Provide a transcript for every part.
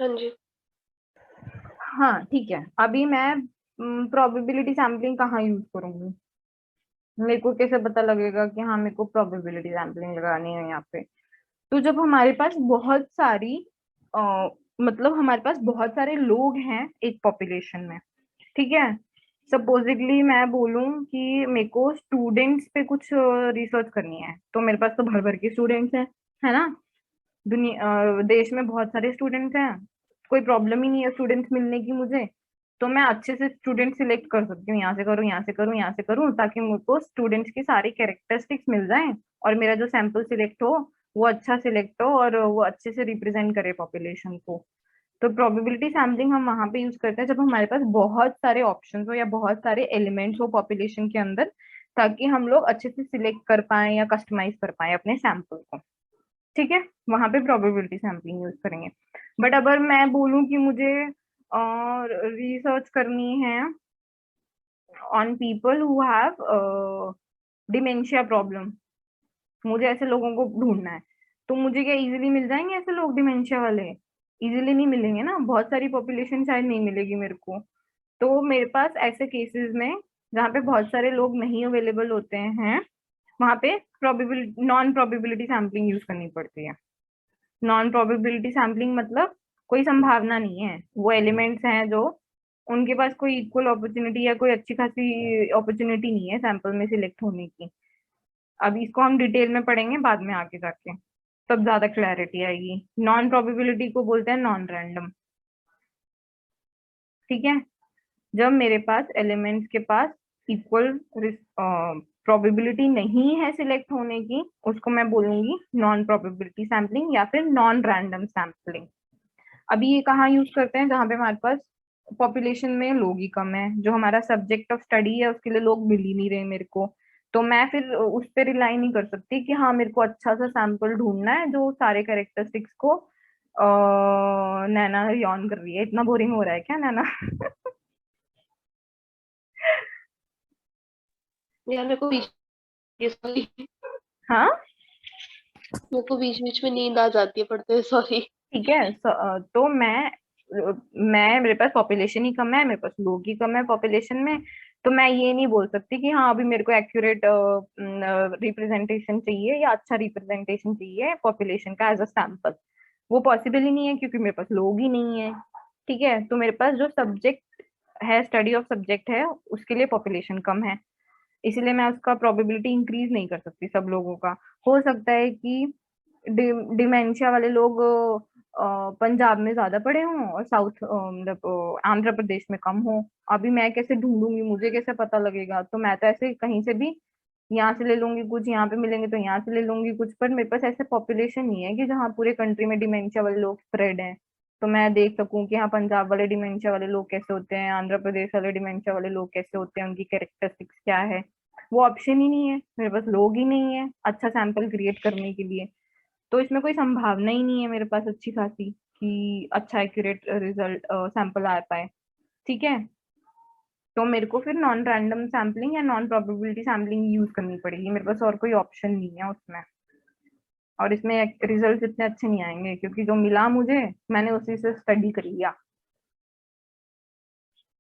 हाँ जी। हाँ ठीक है, अभी मैं प्रोबेबिलिटी सैम्पलिंग कहाँ यूज करूंगी? मेरे को कैसे पता लगेगा कि हाँ मेरे को प्रोबेबिलिटी सैम्पलिंग लगानी है यहाँ पे? तो जब हमारे पास बहुत सारी मतलब हमारे पास बहुत सारे लोग हैं एक पॉपुलेशन में, ठीक है। सपोजिटली मैं बोलूं कि मेरे को स्टूडेंट्स पे कुछ रिसर्च करनी है, तो मेरे पास तो भर भर के स्टूडेंट्स हैं, है ना। देश में बहुत सारे स्टूडेंट्स हैं, कोई प्रॉब्लम ही नहीं है स्टूडेंट्स मिलने की मुझे। तो मैं अच्छे से स्टूडेंट सिलेक्ट कर सकती हूँ, यहाँ से करूँ, यहाँ से करूँ, यहाँ से करूँ, ताकि मुझको स्टूडेंट्स की सारी कैरेक्टरिस्टिक्स मिल जाएं और मेरा जो सैंपल सिलेक्ट हो वो अच्छा सिलेक्ट हो और वो अच्छे से रिप्रेजेंट करे पॉपुलेशन को। तो प्रोबेबिलिटी सैम्पलिंग हम वहां पे यूज करते हैं जब हमारे पास बहुत सारे ऑप्शंस हो या बहुत सारे एलिमेंट्स हो पॉपुलेशन के अंदर, ताकि हम लोग अच्छे से सिलेक्ट कर पाए या कस्टमाइज कर पाए अपने सैंपल को। ठीक है, वहां पे प्रोबेबिलिटी सैम्पलिंग यूज करेंगे। बट अगर मैं बोलूं कि मुझे रिसर्च करनी है on people who have dementia problem, मुझे ऐसे लोगों को ढूंढना है, तो मुझे क्या इजीली मिल जाएंगे ऐसे लोग डिमेंशिया वाले? इजीली नहीं मिलेंगे ना, बहुत सारी पॉपुलेशन शायद नहीं मिलेगी मेरे को। तो मेरे पास ऐसे केसेस में जहाँ पे बहुत सारे लोग नहीं अवेलेबल होते हैं, वहां पे probability non probability sampling use करनी पड़ती है। नॉन प्रोबेबिलिटी सैम्पलिंग मतलब कोई संभावना नहीं है, वो एलिमेंट्स हैं जो उनके पास कोई इक्वल अपॉर्चुनिटी या कोई अच्छी खासी अपॉर्चुनिटी नहीं है सैंपल में सिलेक्ट होने की। अब इसको हम डिटेल में पढ़ेंगे बाद में आगे जाके, तब ज्यादा क्लैरिटी आएगी। नॉन प्रोबेबिलिटी को बोलते हैं नॉन रैंडम। ठीक है, जब मेरे पास एलिमेंट्स के पास इक्वल प्रोबेबिलिटी नहीं है सिलेक्ट होने की, उसको मैं बोलूंगी नॉन प्रोबेबिलिटी सैम्पलिंग या फिर नॉन रैंडम सैम्पलिंग। अभी ये कहाँ यूज करते हैं? जहाँ पे हमारे पास पॉपुलेशन में लोग ही कम है, जो हमारा सब्जेक्ट ऑफ स्टडी है उसके लिए लोग मिल ही नहीं रहे मेरे को। तो मैं फिर उस पर रिलाई नहीं कर सकती कि हाँ मेरे को अच्छा सा सैंपल ढूंढना है जो सारे कैरेक्टरिस्टिक्स को नैना यॉन कर रही है। इतना बोरिंग हो रहा है क्या नैना? यार मेरे को बीच ये सॉरी, हाँ मेरे को बीच बीच में नींद आ जाती है पढ़ते हुए, सॉरी। ठीक है। तो मैं मेरे पास पॉपुलेशन ही कम है, मेरे पास लोग ही कम है पॉपुलेशन में। तो मैं ये नहीं बोल सकती कि हाँ अभी मेरे को एक्यूरेट रिप्रेजेंटेशन चाहिए या अच्छा रिप्रेजेंटेशन चाहिए पॉपुलेशन का एज अ सैंपल। वो पॉसिबल ही नहीं है क्योंकि मेरे पास लोग ही नहीं है। ठीक है, तो मेरे पास जो सब्जेक्ट है, स्टडी ऑफ सब्जेक्ट है, उसके लिए पॉपुलेशन कम है, इसलिए मैं उसका प्रोबेबिलिटी इंक्रीज नहीं कर सकती सब लोगों का। हो सकता है कि डिमेंशिया वाले लोग पंजाब में ज्यादा पड़े हों और साउथ मतलब आंध्र प्रदेश में कम हो। अभी मैं कैसे ढूंढूंगी, मुझे कैसे पता लगेगा? तो मैं तो ऐसे कहीं से भी यहाँ से ले लूंगी, कुछ यहाँ पे मिलेंगे तो यहाँ से ले लूंगी कुछ, पर मेरे पास ऐसे पॉपुलेशन नहीं है कि जहाँ पूरे कंट्री में डिमेंशिया वाले लोग स्प्रेड हैं। तो मैं देख सकूं कि हाँ पंजाब वाले डिमेंशिया वाले लोग कैसे होते हैं, आंध्र प्रदेश वाले डिमेंशिया वाले लोग कैसे होते हैं, उनकी कैरेक्टरिस्टिक्स क्या है। वो ऑप्शन ही नहीं है, मेरे पास लोग ही नहीं है अच्छा सैंपल क्रिएट करने के लिए। तो इसमें कोई संभावना ही नहीं है मेरे पास अच्छी खासी कि अच्छा एक्यूरेट रिजल्ट सैंपल आ पाए। ठीक है, तो मेरे को फिर नॉन रैंडम सैम्पलिंग या नॉन प्रोबेबिलिटी सैम्पलिंग यूज करनी पड़ेगी, मेरे पास और कोई ऑप्शन नहीं है उसमें। और इसमें रिजल्ट इतने अच्छे नहीं आएंगे क्योंकि जो मिला मुझे मैंने उसी से स्टडी कर लिया।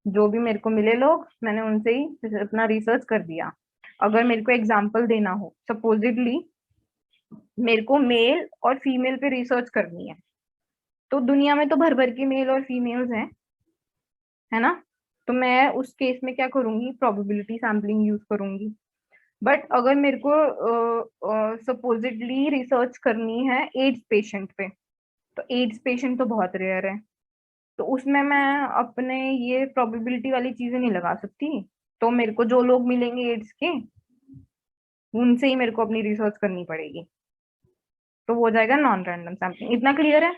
जो भी मेरे को मिले लोग मैंने उनसे ही अपना रिसर्च कर दिया। अगर मेरे को एग्जाम्पल देना हो, सपोजिटली मेरे को मेल और फीमेल पे रिसर्च करनी है, तो दुनिया में तो भर भर के मेल और फीमेल्स हैं, है ना। तो मैं उस केस में क्या करूंगी? प्रोबेबिलिटी सैम्पलिंग यूज करूंगी। बट अगर मेरे को सपोजिटली रिसर्च करनी है एड्स पेशेंट पे, तो एड्स पेशेंट तो बहुत रेयर है, तो उसमें मैं अपने ये प्रोबेबिलिटी वाली चीजें नहीं लगा सकती। तो मेरे को जो लोग मिलेंगे एड्स के, उनसे ही मेरे को अपनी रिसर्च करनी पड़ेगी। तो वो हो जाएगा नॉन रैंडम सैम्पलिंग। इतना क्लियर है?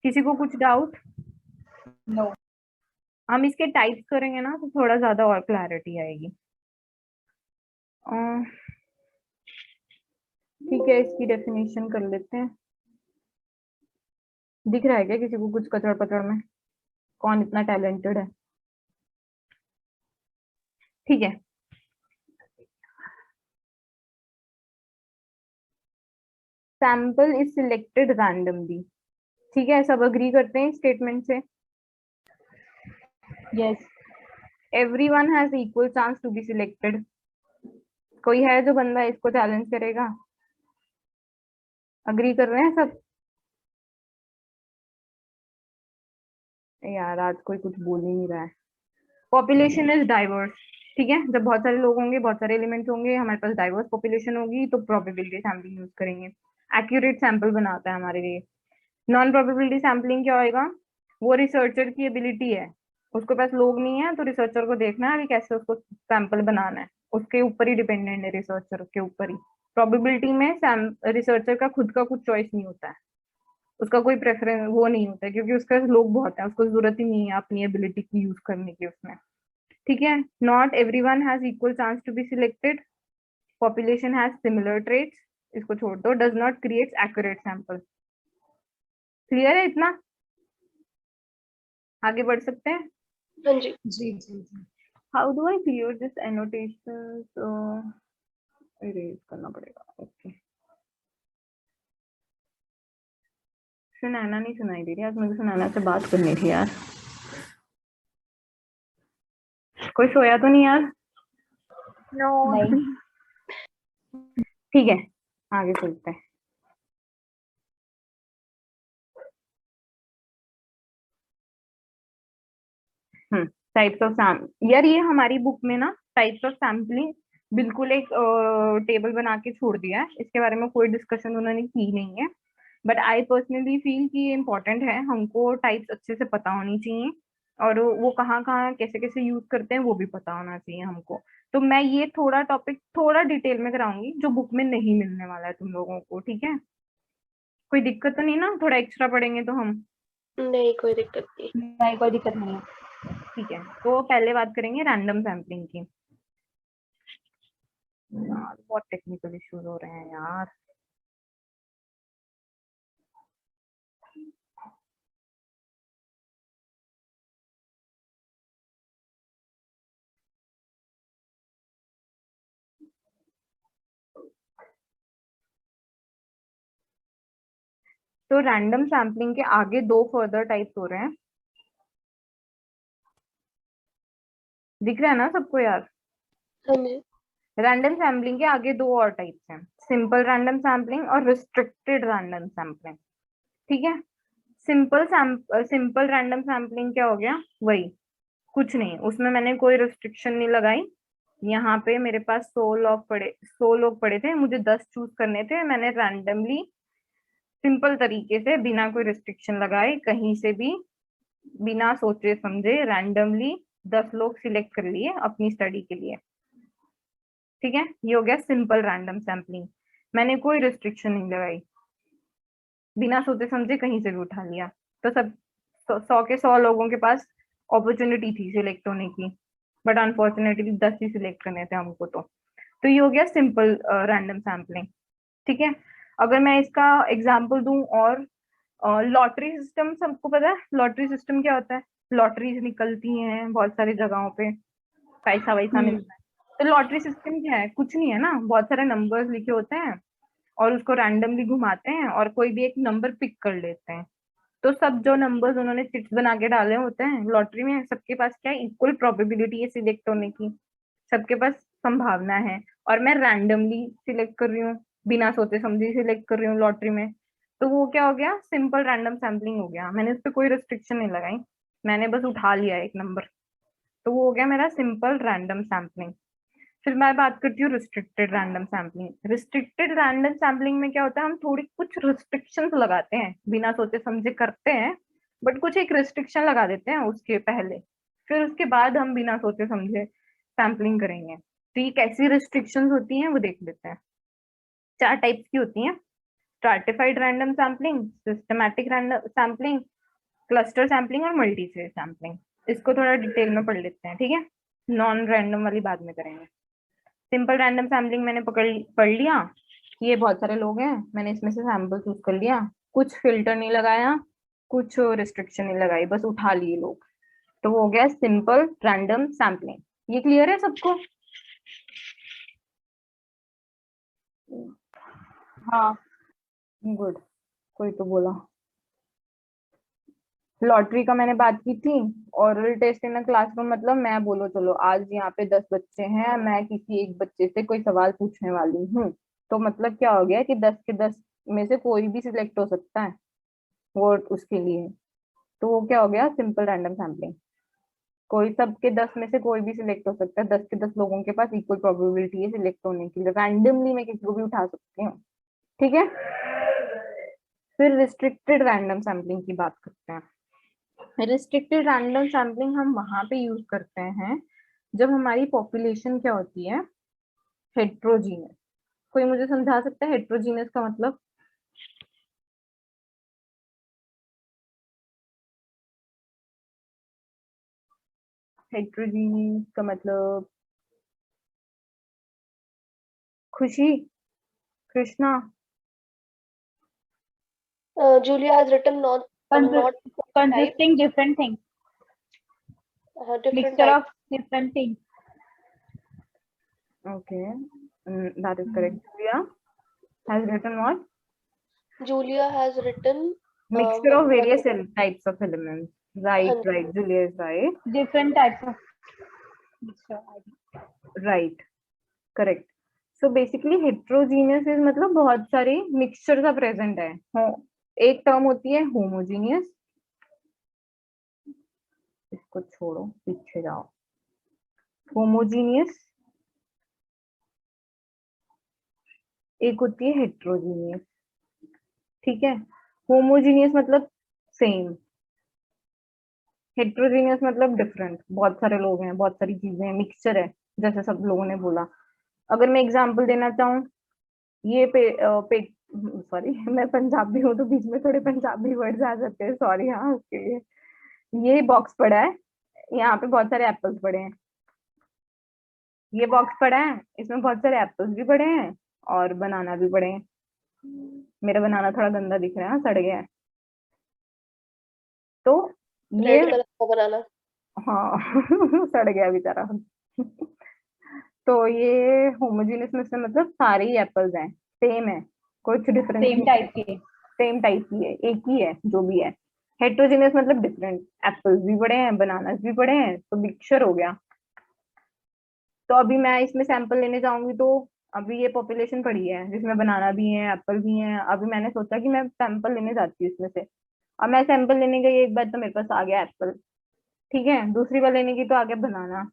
किसी को कुछ डाउट? नो। हम इसके टाइप्स करेंगे ना तो थोड़ा ज्यादा और क्लैरिटी आएगी। अ, ठीक है, इसकी डेफिनेशन कर लेते हैं। दिख रहा है क्या किसी को कुछ कचड़ पचड़ में? कौन इतना टैलेंटेड है? ठीक है, सैंपल इज सिलेक्टेड रैंडमली ठीक है, सब अग्री करते हैं स्टेटमेंट से? Yes. Everyone has equal chance to be selected. कोई है जो बंदा इसको चैलेंज करेगा? अग्री कर रहे हैं सब? यार आज कोई कुछ बोल ही नहीं रहा है। Population is diverse. ठीक है, जब बहुत सारे लोग होंगे, बहुत सारे एलिमेंट्स होंगे, हमारे पास डाइवर्स पॉपुलेशन होगी, तो प्रोबेबिलिटी सैम्पलिंग यूज करेंगे। एक्यूरेट सैंपल बनाता है हमारे लिए। नॉन प्रोबेबिलिटी सैम्पलिंग क्या होएगा? वो रिसर्चर की एबिलिटी है, उसके पास लोग नहीं है तो रिसर्चर को देखना है अभी कैसे उसको सैंपल बनाना है, उसके ऊपर ही डिपेंडेंट है, रिसर्चर के ऊपर ही। प्रोबेबिलिटी में रिसर्चर का खुद का कुछ चॉइस नहीं होता है, उसका कोई प्रेफरेंस वो नहीं होता है, क्योंकि उसके पास लोग बहुत है, उसको जरूरत ही नहीं है अपनी एबिलिटी की यूज करने की उसमें। ठीक है, not everyone has equal chance to be selected. Population has similar traits, इसको छोड़ दो। Does not create accurate sample. Clear है इतना? आगे बढ़ सकते हैं? हाँ जी। जी जी जी। How do I clear this annotation? Erase करना पड़ेगा। ओके, सुनैना नहीं सुनाई दे रही आज मुझे, सुनैना से बात करनी थी यार। कोई सोया तो नहीं यार? नो नहीं। ठीक है, आगे चलते हैं। टाइप्स ऑफ सैम यार, ये हमारी बुक में ना टाइप्स ऑफ सैम्पलिंग बिल्कुल एक टेबल बना के छोड़ दिया है, इसके बारे में कोई डिस्कशन उन्होंने की नहीं है। बट आई पर्सनली फील कि ये इम्पोर्टेंट है, हमको टाइप्स अच्छे से पता होनी चाहिए, और वो कहाँ कहाँ कैसे कैसे यूज करते हैं वो भी पता होना चाहिए हमको। तो मैं ये थोड़ा टॉपिक थोड़ा डिटेल में कराऊंगी, जो बुक में नहीं मिलने वाला है तुम लोगों को। ठीक है, कोई दिक्कत तो नहीं ना? थोड़ा एक्स्ट्रा पढ़ेंगे तो हम। नहीं, कोई दिक्कत नहीं। नहीं, कोई दिक्कत नहीं है। ठीक है, तो पहले बात करेंगे रैंडम सैम्पलिंग की। यार बहुत टेक्निकल इश्यूज हो रहे हैं यार। तो रैंडम सैम्पलिंग के आगे दो फर्दर टाइप्स हो रहे हैं, दिख रहा है ना सबको यार? हाँ जी। रैंडम सैम्पलिंग के आगे दो और टाइप्स हैं, सिंपल रैंडम सैम्पलिंग और रिस्ट्रिक्टेड रैंडम सैम्पलिंग। ठीक है, सिंपल रैंडम सैम्पलिंग क्या हो गया? वही, कुछ नहीं, उसमें मैंने कोई रिस्ट्रिक्शन नहीं लगाई। यहाँ पे मेरे पास 100 लोग पड़े थे, मुझे 10 चूज करने थे, मैंने रैंडमली सिंपल तरीके से बिना कोई रिस्ट्रिक्शन लगाए कहीं से भी, बिना सोचे समझे रैंडमली 10 लोग सिलेक्ट कर लिए अपनी स्टडी के लिए। ठीक है, ये हो गया सिंपल रैंडम सैम्पलिंग, मैंने कोई रिस्ट्रिक्शन नहीं लगाई, बिना सोचे समझे कहीं से भी उठा लिया। तो सब 100 के 100 लोगों के पास अपॉर्चुनिटी थी सिलेक्ट होने की, बट अनफॉर्चुनेटली 10 ही सिलेक्ट करने थे हमको। तो ये हो गया सिंपल रैंडम सैम्पलिंग। ठीक है, अगर मैं इसका एग्जाम्पल दूं, और लॉटरी सिस्टम सबको पता है, लॉटरी सिस्टम क्या होता है? लॉटरीज निकलती हैं बहुत सारी जगहों पे, पैसा वैसा मिलता है। तो लॉटरी सिस्टम क्या है? कुछ नहीं है ना, बहुत सारे नंबर्स लिखे होते हैं और उसको रैंडमली घुमाते हैं और कोई भी एक नंबर पिक कर लेते हैं। तो सब जो नंबर्स उन्होंने चिट्स बना के डाले होते हैं लॉटरी में, सबके पास क्या है? इक्वल प्रोबेबिलिटी है सिलेक्ट होने की, सबके पास संभावना है, और मैं रैंडमली सिलेक्ट कर रही हूँ, बिना सोचे समझे सिलेक्ट कर रही हूँ लॉटरी में। तो वो क्या हो गया? सिंपल रैंडम सैम्पलिंग हो गया, मैंने उस पर कोई रिस्ट्रिक्शन नहीं लगाई, मैंने बस उठा लिया एक नंबर। तो वो हो गया मेरा सिंपल रैंडम सैम्पलिंग। फिर मैं बात करती हूँ restricted random sampling. Restricted random sampling में क्या होता है? हम थोड़ी कुछ रिस्ट्रिक्शंस लगाते हैं, बिना सोचे समझे करते हैं, बट कुछ एक रिस्ट्रिक्शन लगा देते हैं उसके पहले, फिर उसके बाद हम बिना सोचे समझे सैम्पलिंग करेंगे। तो ये कैसी रिस्ट्रिक्शंस होती हैं वो देख लेते हैं। 4 टाइप्स की होती हैं: stratified random sampling, systematic random sampling, cluster sampling और मल्टी फेज सैम्पलिंग। इसको थोड़ा डिटेल में पढ़ लेते हैं, ठीक है? नॉन रैंडम वाली बाद में करेंगे। सिंपल रैंडम सैम्पलिंग मैंने पढ़ लिया, ये बहुत सारे लोग हैं, मैंने इसमें से सैंपल चूज कर लिया, कुछ फिल्टर नहीं लगाया, कुछ रिस्ट्रिक्शन नहीं लगाई, बस उठा लिए लोग। तो वो हो गया सिंपल रैंडम सैम्पलिंग। ये क्लियर है सबको? हाँ। गुड, कोई तो बोला। लॉटरी का मैंने बात की थी। Oral test in a classroom मतलब मैं बोलो चलो आज यहाँ पे 10 बच्चे हैं, मैं किसी एक बच्चे से कोई सवाल पूछने वाली हूँ, तो मतलब क्या हो गया कि 10 के 10 में से कोई भी सिलेक्ट हो सकता है वो उसके लिए। तो वो क्या हो गया, सिंपल रैंडम सैम्पलिंग। कोई सबके 10 में से कोई भी सिलेक्ट हो सकता है, 10 के 10 लोगों के पास इक्वल प्रोबेबिलिटी है सिलेक्ट होने की, रैंडमली मैं किसी को भी उठा सकती हूँ। ठीक है, फिर रिस्ट्रिक्टेड रैंडम सैम्पलिंग की बात करते हैं। रिस्ट्रिक्टेड रैंडम सैम्पलिंग हम वहां पे यूज करते हैं जब हमारी पॉपुलेशन क्या होती है, हेट्रोजीनियस। कोई मुझे समझा सकता है हेट्रोजीनियस का मतलब? हेट्रोजीनियस का मतलब खुशी, Krishna? Julia has written not type, Consisting different things, different mixture type. of different things. Okay, that is correct. Julia has written what? Julia has written Mixture of what various is it? types of elements. Right, हाँ, right. Julia is right. Different types of mixture. I think. Right, correct. So basically heterogeneous is मतलब बहुत सारे mixture का present है। एक term होती है homogeneous, इसको छोड़ो पीछे जाओ। homogeneous एक होती है heterogeneous। ठीक है, homogeneous मतलब सेम, हेट्रोजीनियस मतलब डिफरेंट, बहुत सारे लोग हैं, बहुत सारी चीजें हैं, मिक्सचर है, जैसे सब लोगों ने बोला। अगर मैं एग्जांपल देना चाहूँ, ये सॉरी मैं पंजाबी हूँ तो बीच में थोड़े पंजाबी वर्ड्स आ जाते हैं, सॉरी हाँ उसके लिए। ये बॉक्स पड़ा है, यहाँ पे बहुत सारे एप्पल्स पड़े हैं। ये बॉक्स पड़ा है, इसमें बहुत सारे एप्पल्स भी पड़े हैं और बनाना भी पड़े हैं। मेरा बनाना थोड़ा गंदा दिख रहा है, हाँ, सड़ गया है। तो ये रेड कलर का बनाना। हाँ सड़ गया बेचारा। तो ये होमोजेनियस में से मतलब सारे ही एप्पल्स हैं, सेम है, कुछ डिफरेंस Same नहीं है, type के. सेम टाइप की है, एक ही है जो भी है। हेट्रोजेनियस मतलब डिफरेंट, एप्पल्स भी बड़े हैं, बनानास भी बड़े हैं, तो मिक्सचर हो गया। तो अभी मैं इसमें सैंपल लेने जाऊंगी तो अभी ये पॉपुलेशन पड़ी है जिसमें बनाना भी है, एप्पल भी है। अभी मैंने सोचा कि मैं सैंपल लेने जाती हूँ इसमें से। अब मैं सैंपल लेने गई एक बार तो मेरे पास आ गया एप्पल, ठीक है, दूसरी बार लेने की तो आ गया बनाना,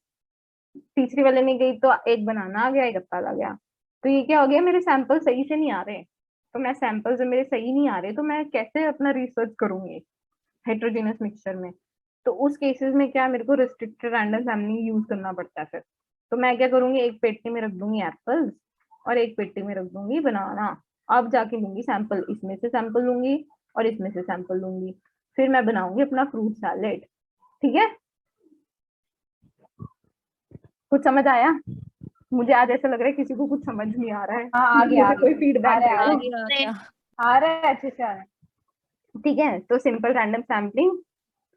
तीसरी वाले में गई तो एक बनाना आ गया, एक एप्पल आ गया। तो ये क्या हो गया, मेरे सैंपल सही से नहीं आ रहे। तो मैं सैंपल जब मेरे सही नहीं आ रहे तो मैं कैसे अपना रिसर्च करूंगी हेट्रोजेनियस मिक्सचर में? तो उस केसेस में क्या, मेरे को रिस्ट्रिक्टेड रैंडम सैम्पलिंग यूज करना पड़ता है फिर। तो मैं क्या करूंगी, एक पेटी में रख दूंगी एप्पल्स और एक पेटी में रख दूंगी बनाना। अब जाके लूंगी सैंपल, इसमें से सैंपल लूंगी और इसमें से सैंपल लूंगी, फिर मैं बनाऊंगी अपना फ्रूट सैलेड। ठीक है, कुछ समझ आया? मुझे आज ऐसा लग रहा है किसी को कुछ समझ नहीं आ रहा है, हाँ, आ गया, मुझे आ कोई गया. फीडबैक आ रहा दे। है, आ रहा है, अच्छे से आ रहा है. ठीक है, तो सिंपल रैंडम सैम्पलिंग,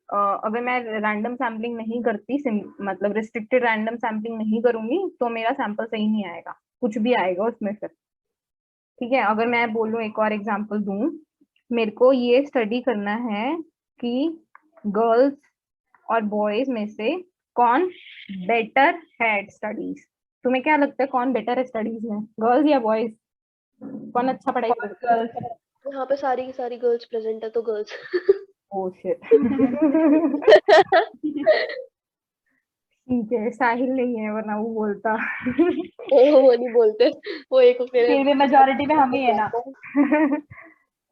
अगर मैं रैंडम सैम्पलिंग नहीं करती, मतलब रिस्ट्रिक्टेड रैंडम सैम्पलिंग नहीं करूंगी तो मेरा सैंपल सही नहीं आएगा, कुछ भी आएगा उसमें फिर। ठीक है, अगर मैं बोलूं एक और एग्जांपल दूं, मेरे को ये स्टडी करना है कि गर्ल्स और बॉयज में से कौन बेटर है एट स्टडीज। तुम्हें क्या लगता है कौन बेटर है स्टडीज में, गर्ल्स या बॉयज? कौन अच्छा पढ़ाई For करता है? girls. यहाँ पे सारी की सारी गर्ल्स प्रेजेंट है तो गर्ल्स। ओह शिट ठीक है, साहिल नहीं है वरना वो बोलता वो नहीं बोलते, वो एक मेरे फिर भी मेजोरिटी में हम ही है ना.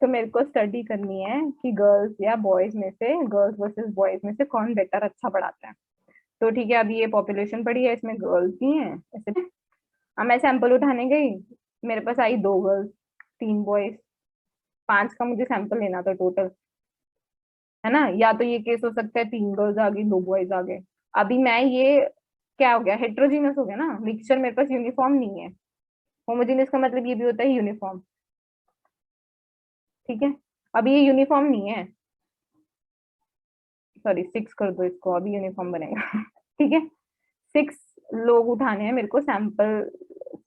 तो मेरे को स्टडी करनी है कि गर्ल्स या बॉयज में से, गर्ल्स वर्सेस बॉयज में से कौन बेटर अच्छा पढ़ाता है। तो ठीक है, अभी ये पॉपुलेशन पड़ी है, इसमें गर्ल्स भी हैं ऐसे। अब मैं सैंपल उठाने गई, मेरे पास आई 2 गर्ल्स 3 बॉयज, 5 का मुझे सैंपल लेना था टोटल, है ना? या तो ये केस हो सकता है 3 गर्ल्स आ गई 2 बॉयज आ गए। अभी मैं ये क्या हो गया, हेट्रोजीनियस हो गया ना मिक्सचर, मेरे पास यूनिफॉर्म नहीं है। होमोजीनियस का मतलब ये भी होता है यूनिफॉर्म। ठीक है, अभी ये यूनिफॉर्म नहीं है, सॉरी 6 कर दो इसको, अभी यूनिफॉर्म बनेगा ठीक है, 6 लोग उठाने हैं मेरे को सैंपल,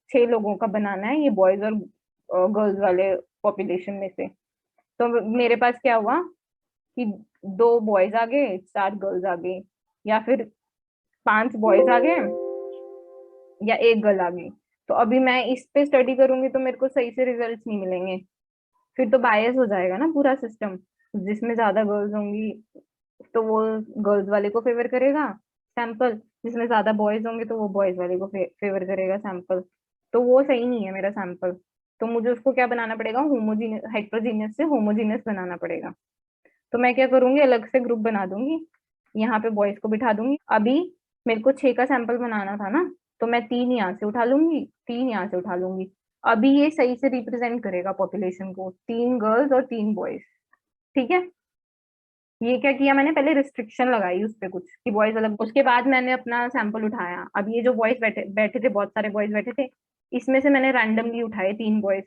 6 लोगों का बनाना है, ये बॉयज और गर्ल्स वाले पॉपुलेशन में से। तो मेरे पास क्या हुआ कि 2 बॉयज आ गए, 4 गर्ल्स आ गई, या फिर 5 बॉयज आ गए या 1 गर्ल आ गई। तो अभी मैं इस पे स्टडी करूंगी तो मेरे को सही से रिजल्ट्स नहीं मिलेंगे, फिर तो बायस हो जाएगा ना पूरा सिस्टम। जिसमें ज्यादा गर्ल्स होंगी तो वो गर्ल्स वाले को फेवर करेगा सैंपल, जिसमें ज्यादा बॉयज होंगे तो वो बॉयज वाले को फेवर करेगा सैंपल। तो वो सही नहीं है मेरा सैंपल। तो मुझे उसको क्या बनाना पड़ेगा, होमोजीनियस, हेट्रोजीनियस से होमोजीनियस बनाना पड़ेगा। तो मैं क्या करूंगी, अलग से ग्रुप बना दूंगी, यहाँ पे बॉयज को बिठा दूंगी। अभी मेरे को 6 का सैंपल बनाना था ना, तो मैं 3 यहाँ से उठा लूंगी, 3 यहाँ से उठा लूंगी। अभी ये सही से रिप्रेजेंट करेगा पॉपुलेशन को, 3 गर्ल्स और 3 बॉयज। ठीक है, ये क्या किया मैंने, पहले रिस्ट्रिक्शन लगाई उस पे कुछ कि बॉयज अलग। उसके बाद मैंने अपना सैंपल उठाया। अब ये जो बॉयज बैठे बैठे थे, बहुत सारे बॉयज बैठे थे, इसमें से मैंने रैंडमली उठाए 3 बॉयज।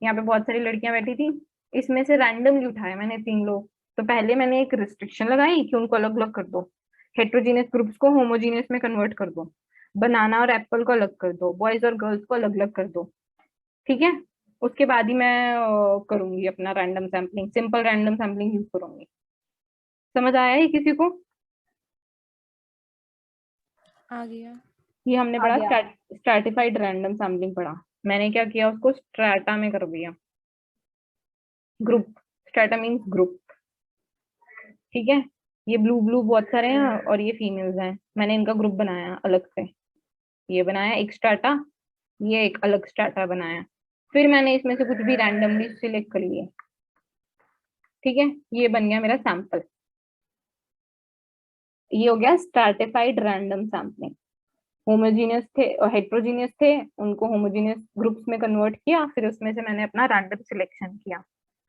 यहाँ पे बहुत सारी लड़कियां बैठी थी, इसमें से रैंडमली उठाए मैंने 3 लोग। तो पहले मैंने एक रिस्ट्रिक्शन लगाई कि उनको अलग अलग कर दो, हेट्रोजीनियस ग्रुप्स को होमोजीनियस में कन्वर्ट कर दो, बनाना और एप्पल को अलग कर दो, बॉयज और गर्ल्स को अलग अलग कर दो। ठीक है, उसके बाद ही मैं करूंगी अपना random sampling, simple random sampling use करूंगी। समझ आया है किसी को? आ गया। ये हमने आ पढ़ा गया। स्ट्रैटिफाइड रैंडम सैम्पलिंग पढ़ा। मैंने क्या किया, उसको स्ट्रैटा में कर दिया, ग्रुप। Strata means group. ठीक है, ये ब्लू ब्लू बहुत सारे हैं और ये फीमेल्स हैं, मैंने इनका ग्रुप बनाया अलग से। ये बनाया एक स्ट्रैटा, ये एक अलग स्ट्रैटा बनाया। फिर मैंने इसमें से कुछ भी रैंडमली सिलेक्ट कर लिए। ठीक है, ये बन गया मेरा सैंपल। ये हो गया स्ट्रैटिफाइड रैंडम सैम्पलिंग। होमोजीनियस थे और हेट्रोजीनियस थे, उनको होमोजीनियस ग्रुप्स में कन्वर्ट किया, फिर उसमें से मैंने अपना रैंडम सिलेक्शन किया।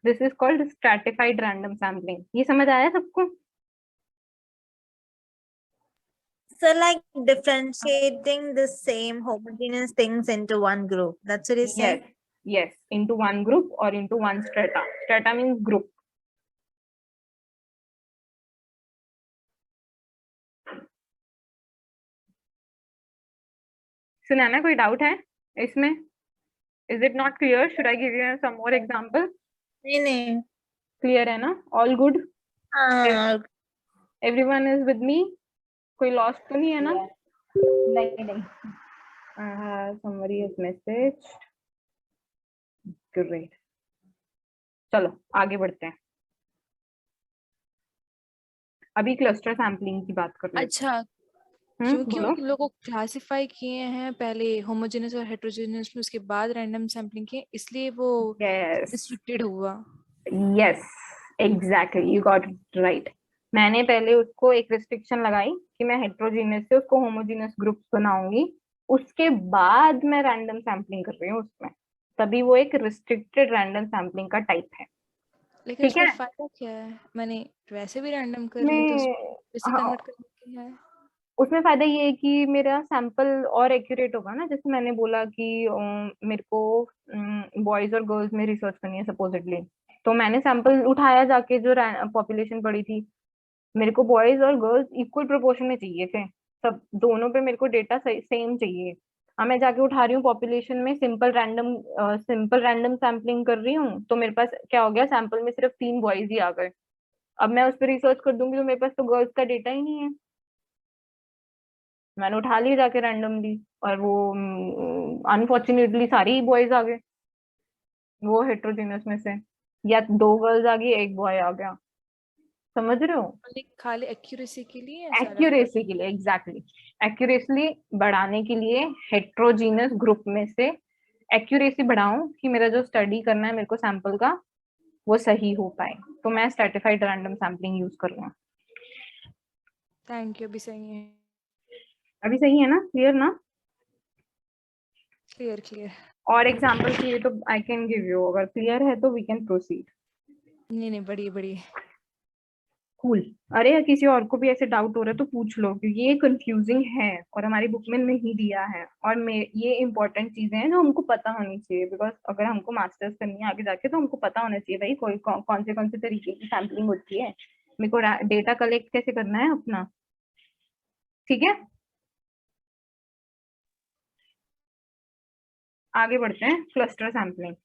This is called stratified random sampling. ये समझ आया सबको? So like differentiating the same homogeneous things into one group. That's what you're saying? Yes, yes, into one group or into one strata. Strata means group. सुनाना, कोई doubt है इसमें? Is it not clear? Should I give you some more example? नहीं Clear है ना? All good? हाँ Everyone is with me? कोई lost तो नहीं है ना? नहीं नहीं। Somebody has messaged. Great. चलो आगे बढ़ते हैं। अभी क्लस्टर सैम्पलिंग की बात कर रहे हैं। अच्छा, क्योंकि बोलो। उन लोगों को क्लासिफाई किए हैं पहले होमोजेनस और हेट्रोजेनस में, उसके बाद रैंडम सैम्पलिंग किए, इसलिए वो Yes. रिस्ट्रिक्टेड हुआ। Yes, exactly. You got it right. मैंने पहले उसको एक रिस्ट्रिक्शन लगाई कि मैं हेट्रोजीनियस से उसको होमोजीनियस ग्रुप्स बनाऊंगी, उसके बाद मैं रैंडम सैम्पलिंग कर रही हूँ उसमें, तभी वो एक रिस्ट्रिक्टेड रैंडम सैम्पलिंग का टाइप है। लेकिन ठीक उसमें है, फायदा क्या है? मैंने वैसे भी रैंडम कर रही हूँ तो उससे हाँ, कन्वर्ट करने की है। उसमें फायदा ये है कि मेरा सैंपल और एक्यूरेट होगा ना। जैसे मैंने बोला कि मेरे को बॉयज और गर्ल्स में रिसर्च करनी है सपोजिटली, तो मैंने सैंपल उठाया जाके जो पॉपुलेशन पड़ी थी, मेरे को बॉयज और गर्ल्स इक्वल प्रोपोर्शन में चाहिए थे सब, दोनों पे मेरे को डेटा सेम चाहिए। अब मैं जाके उठा रही हूँ पॉपुलेशन में, सिंपल रैंडम सैम्पलिंग कर रही हूँ, तो मेरे पास क्या हो गया, सैंपल में सिर्फ 3 बॉयज ही आ गए। अब मैं उस पर रिसर्च कर दूंगी तो मेरे पास तो गर्ल्स का डेटा ही नहीं है। मैंने उठा लिया जाके रैंडमली, और वो अनफॉर्चुनेटली सारे ही बॉयज आ गए, वो हेट्रोजेनस में से, या 2 गर्ल्स आ गई, 1 बॉय आ गया। समझ रहे हो? खाली एक्यूरेसी के लिए ऐसा रखा एक्यूरेसी के लिए, एग्जैक्टली, एक्यूरेसी बढ़ाने के लिए हेट्रोजीनस ग्रुप में से एक्यूरेसी बढ़ाऊं कि मेरा जो स्टडी करना है मेरे को सैंपल का, वो सही हो पाए, तो मैं स्ट्रैटिफाइड रैंडम सैम्पलिंग यूज कर रही हूँ। थैंक यू, अभी सही है। अभी सही है ना? क्लियर ना? Clear clear. और एग्जांपल चाहिए तो आई कैन गिव यू, अगर क्लियर है तो वी कैन प्रोसीड। नहीं बढ़िया बढ़िया। कूल। अरे किसी और को भी ऐसे डाउट हो रहा है तो पूछ लो, क्योंकि ये कंफ्यूजिंग है और हमारी बुक में नहीं दिया है, और ये इंपॉर्टेंट चीजें हैं जो हमको पता होनी चाहिए, बिकॉज अगर हमको मास्टर्स करनी है आगे जाके तो हमको पता होना चाहिए भाई कोई कौन से तरीके की सैम्पलिंग होती है, मेरे को डेटा कलेक्ट कैसे करना है अपना। ठीक है, आगे बढ़ते हैं। Cluster sampling.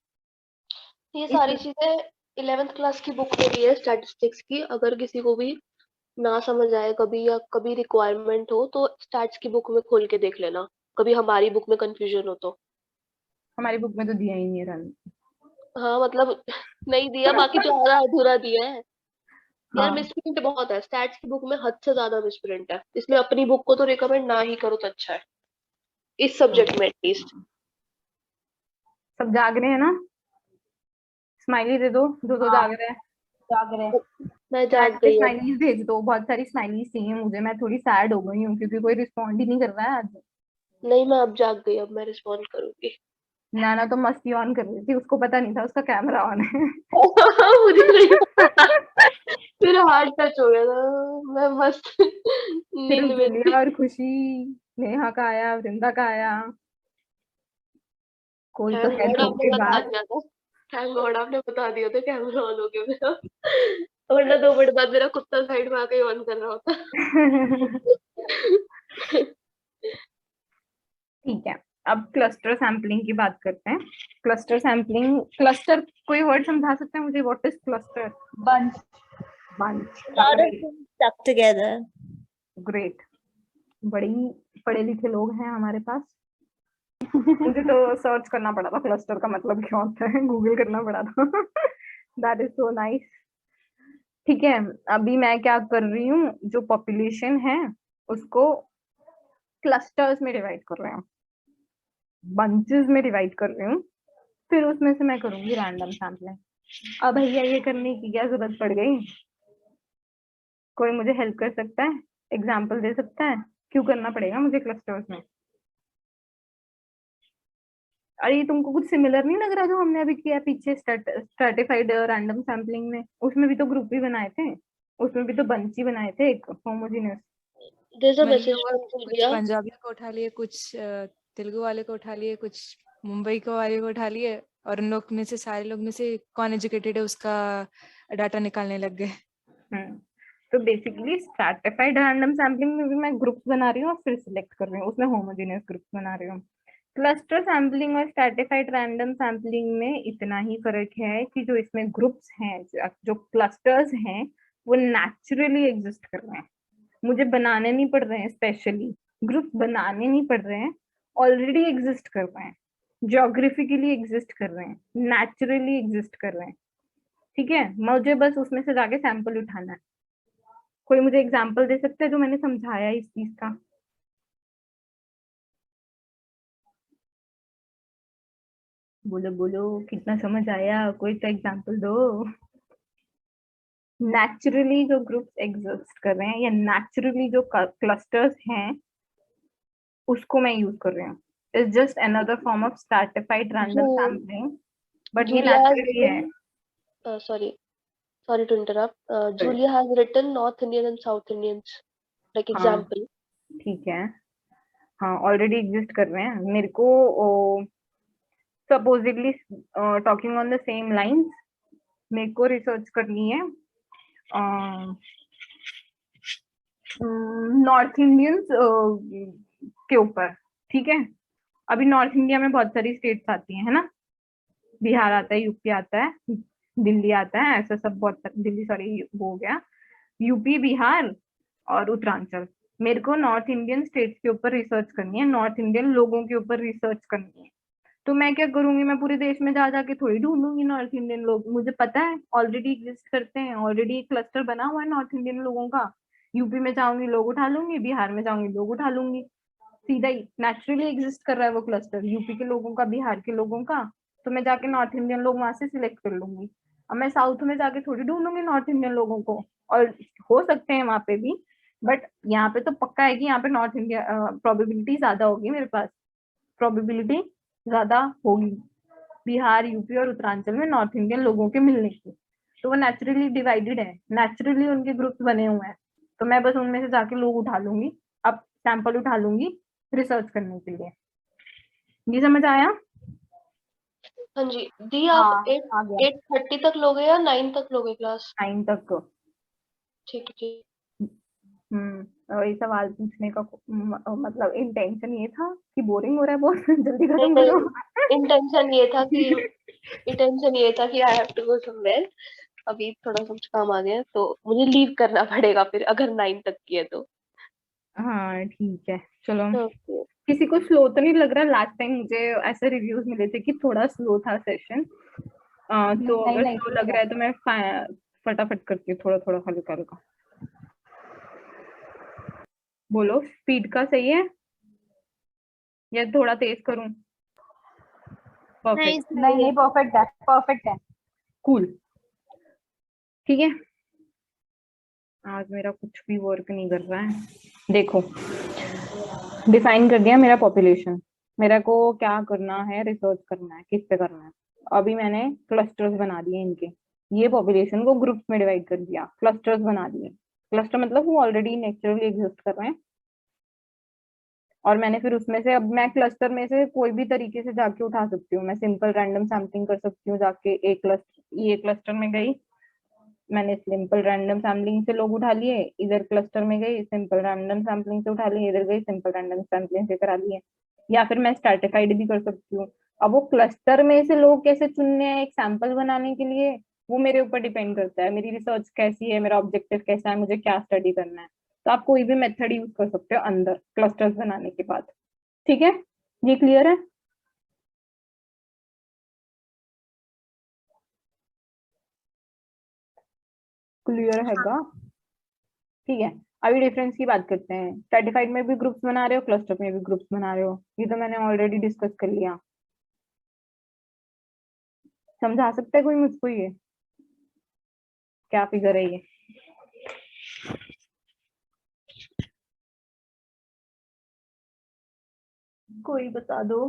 ये सारी चीजें 11th क्लास की बुक मेरी है स्टैटिस्टिक्स की। अगर किसी को भी ना समझ आए कभी या कभी रिक्वायरमेंट हो तो स्टैट्स की बुक में खोल के देख लेना, कभी हमारी बुक में कंफ्यूजन हो तो। हमारी बुक में तो दिया ही नहीं है रन। हाँ मतलब नहीं दिया, बाकी जो आधा अधूरा दिया है यार। हाँ मिसप्रिंट बहुत है स्टैट्स की बुक में, हद से ज्यादा मिसप्रिंट है, इसलिए अपनी बुक को तो रिकमेंड ना ही करो तो अच्छा है, इस सब्जेक्ट में एटलीस्ट। सब जाग रहे हैं ना? स्माइली दे दो जो जो हाँ, जाग रहे हैं। जाग रहे हैं। मैं चैट जाग पे गई अब। स्माइलीज भेज दो, बहुत सारी स्माइलीज चाहिए मुझे, मैं थोड़ी सैड हो गई हूँ क्योंकि कोई रिस्पॉन्ड ही नहीं कर रहा है आज। नहीं मैं अब जाग गई, अब मैं रिस्पॉन्ड करूंगी। नैना तो मस्ती ऑन कर रही थी, उसको पता नहीं था उसका कैमरा ऑन है। मुझे नहीं पता, मेरा हार्ट टच हो गया था, मैं मस्त फिर नींद में थी। जूलिया और खुशी, नेहा का आया, वृंदा का आया, कोई तो थैंक है गॉड आपने बता धोखेबाज। दिया था, थैंक गॉड आपने बता दिया था कैमरा ऑन हो गया मेरा, वरना 2 मिनट बाद मेरा कुत्ता साइड में आके ऑन कर रहा होता। ठीक है, अब क्लस्टर सैम्पलिंग की बात करते हैं। क्लस्टर सैम्पलिंग, क्लस्टर कोई वर्ड समझा सकते हैं मुझे? What is cluster? Bunch. Bunch. A lot of things stuck together. Great, बड़ी पढ़े लिखे लोग हैं हमारे पास। मुझे तो सर्च करना पड़ा था क्लस्टर का मतलब क्या होता है, गूगल करना पड़ा था। That is so nice. ठीक है, अभी मैं क्या कर रही हूँ, जो पॉपुलेशन है उसको क्लस्टर्स में डिवाइड कर रही हूँ, बंचेस में डिवाइड कर रही हूँ, फिर उसमें से मैं करूंगी रैंडम सैम्पलिंग। अब भैया ये करने की क्या जरूरत पड़ गई? कोई मुझे हेल्प कर सकता है, एग्जाम्पल दे सकता है क्यों करना पड़ेगा मुझे क्लस्टर्स में? अरे ये तुमको कुछ सिमिलर नहीं लग रहा जो हमने अभी किया पीछे स्ट्रेटिफाइड रैंडम सैम्पलिंग में? उसमें भी तो ग्रुप ही बनाए थे, उसमें भी तो बंच ही बनाए थे एक होमोजेनियस। देयर इज अ वही मैसेज हुआ फ्रॉम कि कुछ जूलिया। पंजाबी को उठा लिए, कुछ तेलुगु वाले को उठा लिए, कुछ मुंबई को वाले को उठा लिए, और उन लोग में से, सारे लोग में से कौन एजुकेटेड है उसका डाटा निकालने लग गए। तो बेसिकली स्ट्रैटिफाइड रैंडम सैम्पलिंग में भी मैं ग्रुप्स बना रही हूँ और फिर सिलेक्ट कर रही हूँ, उसमें होमोजेनियस ग्रुप्स बना रही हूँ। क्लस्टर सैम्पलिंग और स्ट्रैटिफाइड रैंडम सैम्पलिंग में इतना ही फर्क है कि जो इसमें ग्रुप्स हैं, जो क्लस्टर्स हैं, वो नेचुरली एग्जिस्ट कर रहे हैं, मुझे बनाने नहीं पड़ रहे हैं, स्पेशली ग्रुप्स बनाने नहीं पड़ रहे हैं, ऑलरेडी एग्जिस्ट कर रहे हैं, ज्योग्राफिकली एग्जिस्ट कर रहे हैं, नेचुरली एग्जिस्ट कर रहे हैं। ठीक है, मुझे बस उसमें से जाके सैंपल उठाना है। कोई मुझे एग्जांपल दे सकता है जो मैंने समझाया इस चीज का? बोलो बोलो, कितना समझ आया, कोई तो एग्जांपल दो। नेचुरली जो ग्रुप्स एग्जिस्ट कर रहे हैं या नेचुरली जो क्लस्टर्स हैं उसको मैं यूज कर रही हूँ। It's just another form of stratified random sampling, but ये जूलिया हैज नेचुरली है। Written, sorry to interrupt. Julia has written North Indian and South Indians like हाँ example. ठीक है, हाँ ऑलरेडी एग्जिस्ट कर रहे हैं। मेरे को supposedly talking on the same lines मेरे को रिसर्च करनी है नॉर्थ इंडियंस के ऊपर। ठीक है, अभी नॉर्थ इंडिया में बहुत सारी स्टेट्स आती हैं, है ना? बिहार आता है, यूपी आता है, दिल्ली आता है, ऐसा सब बहुत दिल्ली सॉरी वो हो गया, यूपी, बिहार और उत्तरांचल। मेरे को नॉर्थ इंडियन स्टेट्स के ऊपर रिसर्च करनी है, नॉर्थ इंडियन लोगों के ऊपर रिसर्च करनी है। तो मैं क्या करूंगी, मैं पूरे देश में जा जाके थोड़ी ढूंढूंगी नॉर्थ इंडियन लोग, मुझे पता है ऑलरेडी एग्जिस्ट करते हैं, ऑलरेडी एक क्लस्टर बना हुआ है नॉर्थ इंडियन लोगों का। यूपी में जाऊंगी लोग उठा लूंगी, बिहार में जाऊंगी लोग उठा लूंगी, सीधा ही नेचुरली एग्जिस्ट कर रहा है वो क्लस्टर यूपी के लोगों का, बिहार के लोगों का। तो मैं जाके नॉर्थ इंडियन लोग वहां से सिलेक्ट कर लूंगी। अब मैं साउथ में जाके थोड़ी ढूंढूंगी नॉर्थ इंडियन लोगों को, और हो सकते हैं वहां पे भी, बट यहाँ पे तो पक्का है कि यहाँ पे नॉर्थ इंडिया प्रोबेबिलिटी ज्यादा होगी, मेरे पास प्रोबेबिलिटी ज्यादा होगी बिहार, यूपी और उत्तरांचल में नॉर्थ इंडियन लोगों के मिलने की। तो वो नेचुरली डिवाइडेड है, नेचुरली उनके ग्रुप्स बने हुए हैं, तो मैं बस उनमें से जाके लोग उठा लूंगी, अब सैंपल उठा लूंगी रिसर्च करने के लिए। ये समझ आया? हाँ जी दी, आप हाँ आ गया। 8:30 तक लोगे या 9 तक लोगे क्लास? 9 तक। ठीक है ठीक। और ये सवाल पूछने का मतलब इंटेंशन ये था कि बोरिंग हो रहा है बहुत, जल्दी नहीं खत्म करो। नहीं, इंटेंशन ये था कि इंटेंशन ये था कि I have to go somewhere. अभी थोड़ा सा कुछ काम आ गया है, तो मुझे लीव करना पड़ेगा फिर, अगर 9 तक की है तो। हाँ ठीक है चलो। ओके। किसी को स्लो तो नहीं लग रहा? लास्ट टाइम मुझे ऐसे रिव्यूज मिले थे कि थोड़ा स्लो था सेशन। तो नहीं अगर नहीं स्लो ठीक लग है। रहा है तो मैं फटाफट करती हूँ, थोड़ा थोड़ा हल्का हल्का। बोलो स्पीड का सही है या थोड़ा तेज करूं? नहीं परफेक्ट। नहीं सही है। नहीं परफेक्ट है, परफेक्ट है। कूल। ठीक है। आज मेरा कुछ भी वर्क नहीं कर रहा है। देखो डिफाइन कर दिया मेरा पॉपुलेशन। मेरे को क्या करना है, रिसर्च करना है, किस पे करना है। अभी मैंने क्लस्टर्स बना दिए इनके। ये पॉपुलेशन को ग्रुप्स में डिवाइड कर दिया, क्लस्टर्स बना दिए। क्लस्टर मतलब वो ऑलरेडी नेचुरली एग्जिस्ट कर रहे हैं। और मैंने फिर उसमें से, अब मैं क्लस्टर में से कोई भी तरीके से जाके उठा सकती हूँ। मैं सिंपल रैंडम सैम्पलिंग कर सकती हूँ जाके। एक क्लस्टर, ये क्लस्टर में गई, मैंने सिंपल रैंडम सैम्पलिंग से लोग उठा लिए। इधर क्लस्टर में गई, सिंपल रैंडम सैम्पलिंग से उठा लिए। इधर गई, सिंपल रैंडम सैम्पलिंग से करा लिए। या फिर मैं स्ट्रैटिफाइड भी कर सकती हूँ। अब वो क्लस्टर में से लोग कैसे चुनने हैं एक सैंपल बनाने के लिए, वो मेरे ऊपर डिपेंड करता है। मेरी रिसर्च कैसी है, मेरा ऑब्जेक्टिव कैसा है, मुझे क्या स्टडी करना है। तो आप कोई भी मेथड यूज कर सकते हो अंदर क्लस्टर्स बनाने के बाद। ठीक है, ये क्लियर है? क्लियर हैगा? ठीक है। अभी डिफरेंस की बात करते हैं। स्ट्रैटिफाइड में भी ग्रुप्स बना रहे हो, क्लस्टर में भी ग्रुप्स बना रहे हो, ये तो मैंने ऑलरेडी डिस्कस कर लिया। समझा सकता है कोई मुझको ये क्या फिगर है ये? कोई बता दो।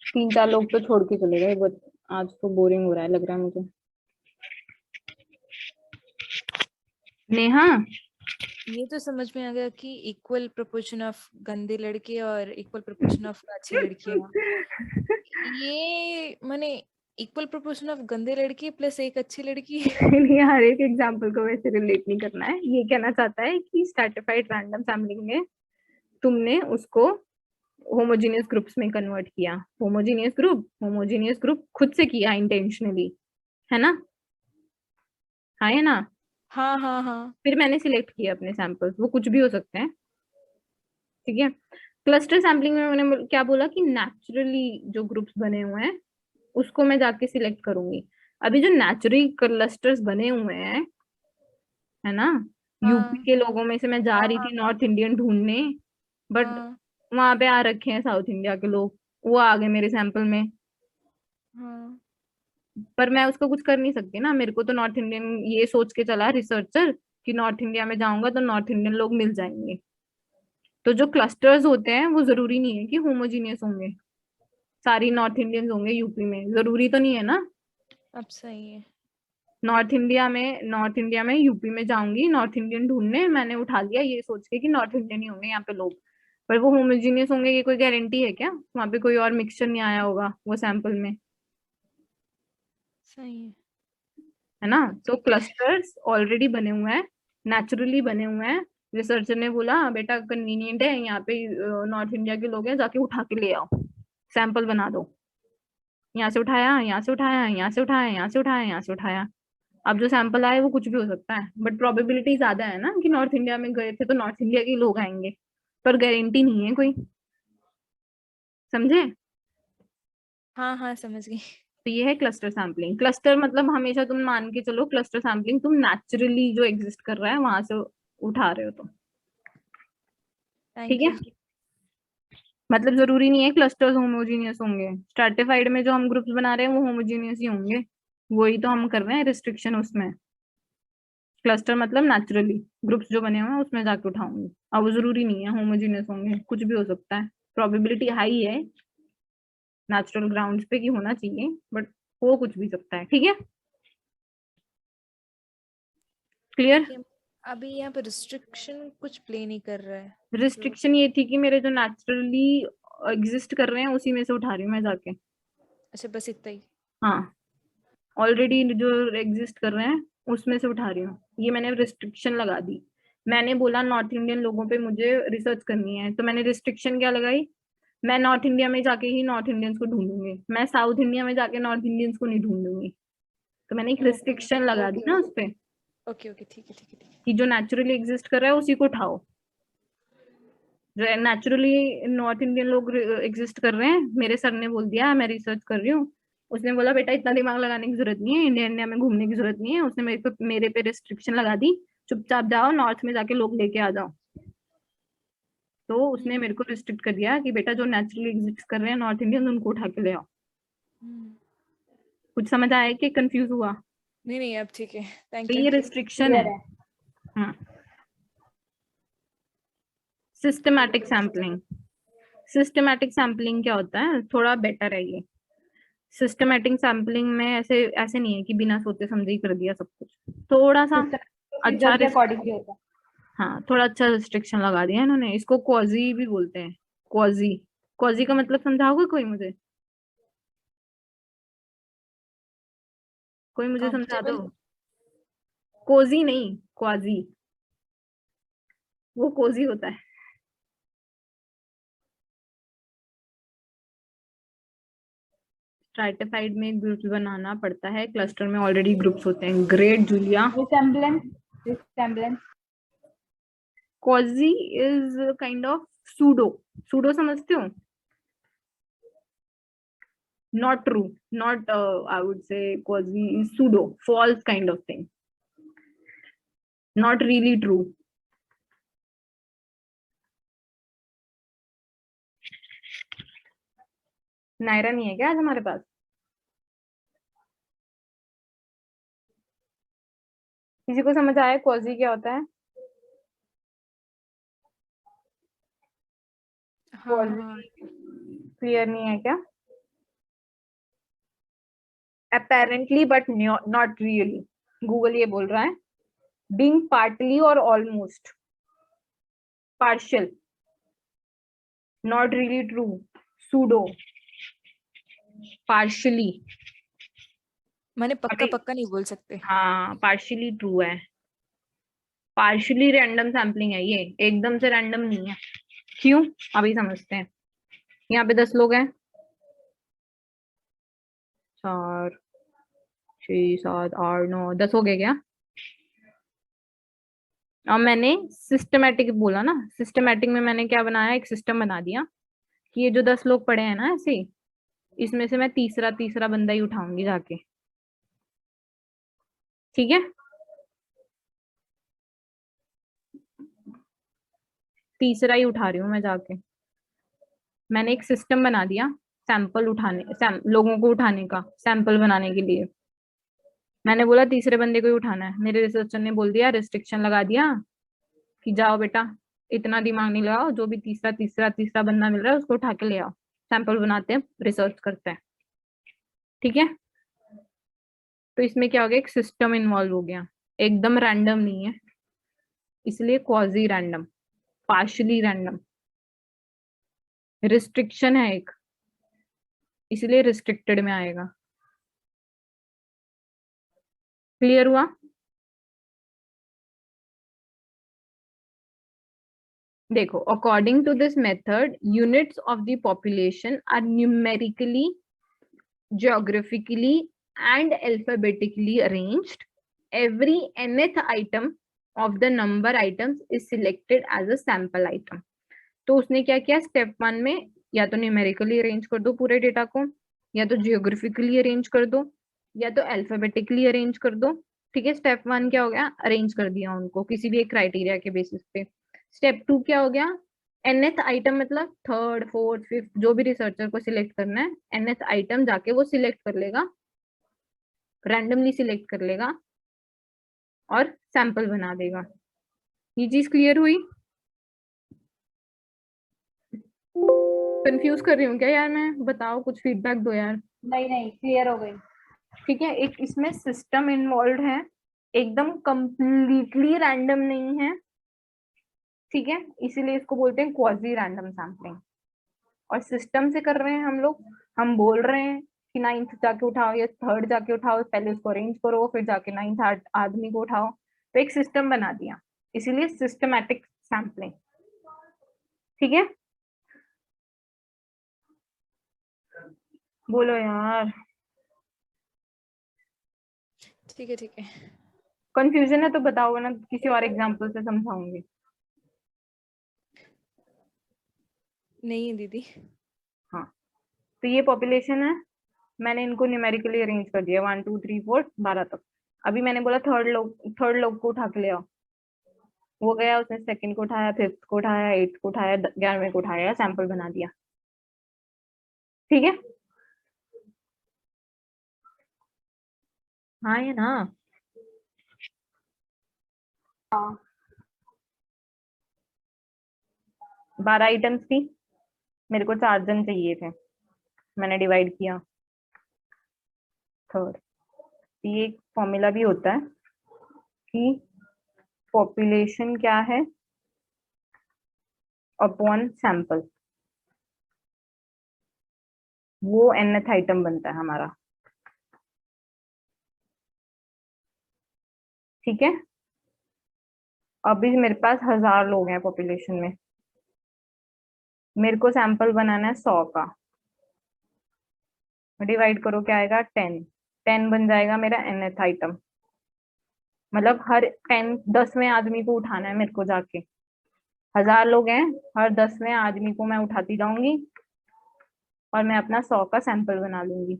3-4 लोग तो छोड़ के चले गए, बट आज तो बोरिंग हो रहा है लग रहा है मुझे। नेहा, ये तो समझ में आ गया कि इक्वल प्रोपोर्शन ऑफ गंदे लड़के और इक्वल प्रोपोर्शन ऑफ अच्छी लड़कियां। ये माने इक्वल प्रोपोर्शन ऑफ गंदे लड़के प्लस एक अच्छी लड़की। नहीं हर एक एग्जाम्पल को वैसे रिलेट नहीं करना है। ये कहना चाहता है कि स्ट्रैटिफाइड रैंडम सैम्पलिंग में तुमने उसको होमोजेनियस ग्रुप्स में कन्वर्ट किया। होमोजेनियस ग्रुप खुद से किया इंटेंशनली, है ना? हाँ है ना? हाँ हाँ हाँ। फिर मैंने सिलेक्ट किया अपने सैंपल्स, वो कुछ भी हो सकते हैं। ठीक है। क्लस्टर सैम्पलिंग में मैंने क्या बोला कि नेचुरली जो ग्रुप्स बने हुए हैं उसको मैं जाके सिलेक्ट करूंगी। अभी जो नेचुरली क्लस्टर्स बने हुए हैं, है ना, यूपी हाँ के लोगों में से मैं जा हाँ रही थी नॉर्थ इंडियन ढूंढने, बट हाँ वहां पे आ रखे हैं साउथ इंडिया के लोग, वो आ गए मेरे सैंपल में। हाँ। पर मैं उसको कुछ कर नहीं सकती ना, मेरे को तो नॉर्थ इंडियन ये सोच के चला रिसर्चर कि नॉर्थ इंडिया में जाऊंगा तो नॉर्थ इंडियन लोग मिल जाएंगे। तो जो क्लस्टर्स होते हैं वो जरूरी नहीं है कि होमोजीनियस होंगे, सारी नॉर्थ इंडियंस होंगे यूपी में, जरूरी तो नहीं है ना। अब सही है। नॉर्थ इंडिया में यूपी में जाऊंगी नॉर्थ इंडियन ढूंढने, मैंने उठा लिया ये सोच के कि नॉर्थ इंडियन ही होंगे यहाँ पे लोग, पर वो होमोजीनियस होंगे ये कोई गारंटी है क्या? वहां पे कोई और मिक्सचर नहीं आया होगा वो सैंपल में, सही है। है ना? तो ठीक है। क्लस्टर्स ऑलरेडी बने हुए हैं, नेचुरली बने हुए हैं। रिसर्चर ने बोला बेटा कन्वीनियंट है यहाँ पे, नॉर्थ इंडिया के लोग हैं, जाके उठा के ले आओ, सैंपल बना दो। यहाँ से उठाया, यहाँ से उठाया, यहाँ से उठाया, यहाँ से उठाया, यहाँ से उठाया। अब जो सैंपल आए वो कुछ भी हो सकता है, बट प्रोबेबिलिटी ज्यादा है ना कि नॉर्थ इंडिया में गए थे तो नॉर्थ इंडिया के ही लोग आएंगे, पर गारंटी नहीं है कोई। समझे? हाँ हाँ समझ गई। तो ये है क्लस्टर सैम्पलिंग। क्लस्टर मतलब हमेशा तुम मान के चलो क्लस्टर सैम्पलिंग तुम नेचुरली जो एग्जिस्ट कर रहा है वहां से उठा रहे हो तुम। ठीक थैंक है, यू। मतलब जरूरी नहीं है क्लस्टर्स होमोजीनियस होंगे। स्ट्रैटिफाइड में जो हम ग्रुप्स बना रहे हैं वो होमोजीनियस ही होंगे, वही तो हम कर रहे हैं रिस्ट्रिक्शन उसमें। क्लस्टर मतलब नेचुरली ग्रुप्स जो बने हुए हैं उसमें जाके उठाऊंगी। अब वो जरूरी नहीं है होमोजीनियस होंगे, कुछ भी हो सकता है। प्रोबेबिलिटी हाई है नेचुरल ग्राउंड्स पे की होना चाहिए, बट हो कुछ भी सकता है। ठीक है, क्लियर? ठीक है। अभी यहाँ पे रिस्ट्रिक्शन कुछ प्ले नहीं कर रहा है तो। रिस्ट्रिक्शन ये थी कि मेरे जो नेचुरली एग्जिस्ट कर रहे हैं उसी में से उठा रही हूँ मैं जाके। अच्छा बस इतना ही। हाँ, ऑलरेडी जो एग्जिस्ट कर रहे हैं उसमें से उठा रही हूँ, ये मैंने रिस्ट्रिक्शन लगा दी। मैंने बोला नॉर्थ इंडियन लोगों पे मुझे रिसर्च करनी है, तो मैंने रिस्ट्रिक्शन क्या लगाई? मैं नॉर्थ इंडिया में जाके ही नॉर्थ इंडियंस को ढूंढूंगी, मैं साउथ इंडिया में जाके नॉर्थ इंडियंस को नहीं ढूंढूंगी। तो मैंने एक रिस्ट्रिक्शन लगा दी ना उस पे ओके ओके, ठीक है ठीक है ठीक है। कि जो नेचुरली एग्जिस्ट कर रहा है उसी को उठाओ। नेचुरली नॉर्थ इंडियन लोग एग्जिस्ट कर रहे हैं, मेरे सर ने बोल दिया, मैं रिसर्च कर रही हूँ, उसने बोला बेटा इतना दिमाग लगाने की जरूरत नहीं है, इंडिया इंडिया में घूमने की जरूरत नहीं है, उसने मेरे पे रिस्ट्रिक्शन लगा दी, चुपचाप जाओ नॉर्थ में जाके लोग लेके आ जाओ। तो उसने मेरे को रिस्ट्रिक्ट कर दिया कि बेटा जो नेचुरली एग्जिस्ट कर रहे हैं नॉर्थ इंडियन उनको उठा के ले आओ। कुछ समझ आया कि कंफ्यूज हुआ? नहीं नहीं, अब ठीक है, थैंक तो यू। ये रिस्ट्रिक्शन है। हाँ, सिस्टमैटिक सैम्पलिंग। सिस्टमैटिक सैम्पलिंग क्या होता है, थोड़ा बेटर है ये। सिस्टमैटिक सैम्पलिंग में ऐसे ऐसे नहीं है कि बिना सोचे समझे ही कर दिया सब कुछ, थोड़ा सा अच्छा अकॉर्डिंगली होता है। हाँ, थोड़ा अच्छा रिस्ट्रिक्शन लगा दिया इन्होंने। इसको क्वाजी भी बोलते हैं, क्वाजी। क्वाजी का मतलब समझाओगे कोई मुझे? कोई मुझे समझा दो। कोजी नहीं, क्वाजी, वो कोजी होता है। स्ट्रैटिफाइड में ग्रुप्स बनाना पड़ता है, क्लस्टर में ऑलरेडी ग्रुप्स होते हैं। Great Julia. Resemblance quasi is kind of pseudo. Pseudo समझते हो? Not true, not I would say quasi is pseudo, false kind of thing, not really true. Naira नहीं है क्या आज हमारे पास? किसी को समझ आया क्वाजी क्या होता है? क्लियर नहीं है क्या? apparently but not really, Google ये बोल रहा है being partly or almost, partial, not really true, pseudo, partially। मैंने पक्का पक्का नहीं बोल सकते। हाँ, partially true है, partially random सैम्पलिंग है ये, एकदम से रैंडम नहीं है। क्यों, अभी समझते हैं। यहाँ पे 10 लोग हैं, 4 6 7 8 9 10 हो गए क्या? अब मैंने सिस्टमैटिक बोला ना, सिस्टमैटिक में मैंने क्या बनाया, एक सिस्टम बना दिया कि ये जो 10 लोग पड़े हैं ना ऐसे, इसमें से मैं तीसरा तीसरा बंदा ही उठाऊंगी जाके, ठीक है? तीसरा ही उठा रही हूँ मैं जाके। मैंने एक सिस्टम बना दिया सैंपल उठाने, लोगों को उठाने का, सैंपल बनाने के लिए। मैंने बोला तीसरे बंदे को ही उठाना है, मेरे रिसर्चर ने बोल दिया, रिस्ट्रिक्शन लगा दिया कि जाओ बेटा इतना दिमाग नहीं लगाओ, जो भी तीसरा तीसरा तीसरा बंदा मिल रहा है उसको उठा के ले आओ, सैंपल बनाते हैं, रिसर्च करते हैं, ठीक है? तो इसमें क्या हो गया, एक सिस्टम इन्वॉल्व हो गया, एकदम रैंडम नहीं है, इसलिए quasi random, partially random. Restriction है एक, इसलिए रिस्ट्रिक्टेड में आएगा। क्लियर हुआ? देखो, according to this method units of the population are numerically, geographically and alphabetically arranged. Every nth item of the number items is selected as a sample item. तो उसने क्या किया, स्टेप 1 में या तो न्यूमेरिकली अरेंज कर दो पूरे डेटा को, या तो जियोग्राफिकली अरेंज कर दो, या तो अल्फाबेटिकली अरेंज कर दो, ठीक है? स्टेप 1 क्या हो गया, अरेंज कर दिया उनको किसी भी एक क्राइटेरिया के बेसिस पे। स्टेप 2 क्या हो गया, nth आइटम मतलब थर्ड फोर्थ फिफ्थ जो भी रिसर्चर को सिलेक्ट करना है, nth आइटम जाके वो सिलेक्ट कर लेगा, रैंडमली सिलेक्ट कर लेगा और सैंपल बना देगा। ये चीज क्लियर हुई? कंफ्यूज कर रही हूँ क्या यार मैं? बताओ, कुछ फीडबैक दो यार। नहीं क्लियर हो गई। ठीक है, एक इसमें सिस्टम इन्वॉल्व है, एकदम कंप्लीटली रैंडम नहीं है, ठीक है? इसीलिए इसको बोलते हैं क्वाजी रैंडम सैम्पलिंग। और सिस्टम से कर रहे हैं हम लोग, हम बोल रहे हैं कि 9th जाके उठाओ या 3rd जाके उठाओ, पहले उसको अरेंज करो फिर जाके 9th आदमी को उठाओ, तो एक सिस्टम बना दिया, इसीलिए सिस्टमैटिक सैम्पलिंग, ठीक है? बोलो यार, ठीक है कंफ्यूजन है तो बताओ ना, किसी और एग्जांपल से समझाऊंगी। नहीं है दीदी। हाँ, तो ये पॉपुलेशन है, मैंने इनको न्यूमेरिकली अरेंज कर दिया 1 2 3 4 12 तक। अभी मैंने बोला थर्ड लोग को उठा के ले आओ, वो गया, उसने सेकंड को उठाया, फिफ्थ को उठाया, एट्थ को उठाया, 11वें को उठाया, सैंपल बना दिया। ठीक है, हाँ ये ना। हाँ 12 आइटम्स थी, मेरे को 4 जन चाहिए थे, मैंने डिवाइड किया थर्ड। ये एक फॉर्मूला भी होता है कि पॉपुलेशन क्या है अपॉन सैंपल, वो nth आइटम बनता है हमारा। ठीक है, अभी मेरे पास 1000 लोग हैं पॉपुलेशन में, मेरे को सैंपल बनाना है 100 का। डिवाइड करो, क्या आएगा 10, 10 बन जाएगा मेरा nth आइटम। मतलब हर 10वें आदमी को उठाना है मेरे को जाके, 1000 लोग हैं, हर 10वें आदमी को मैं उठाती जाऊंगी और मैं अपना 100 का सैंपल बना लूंगी।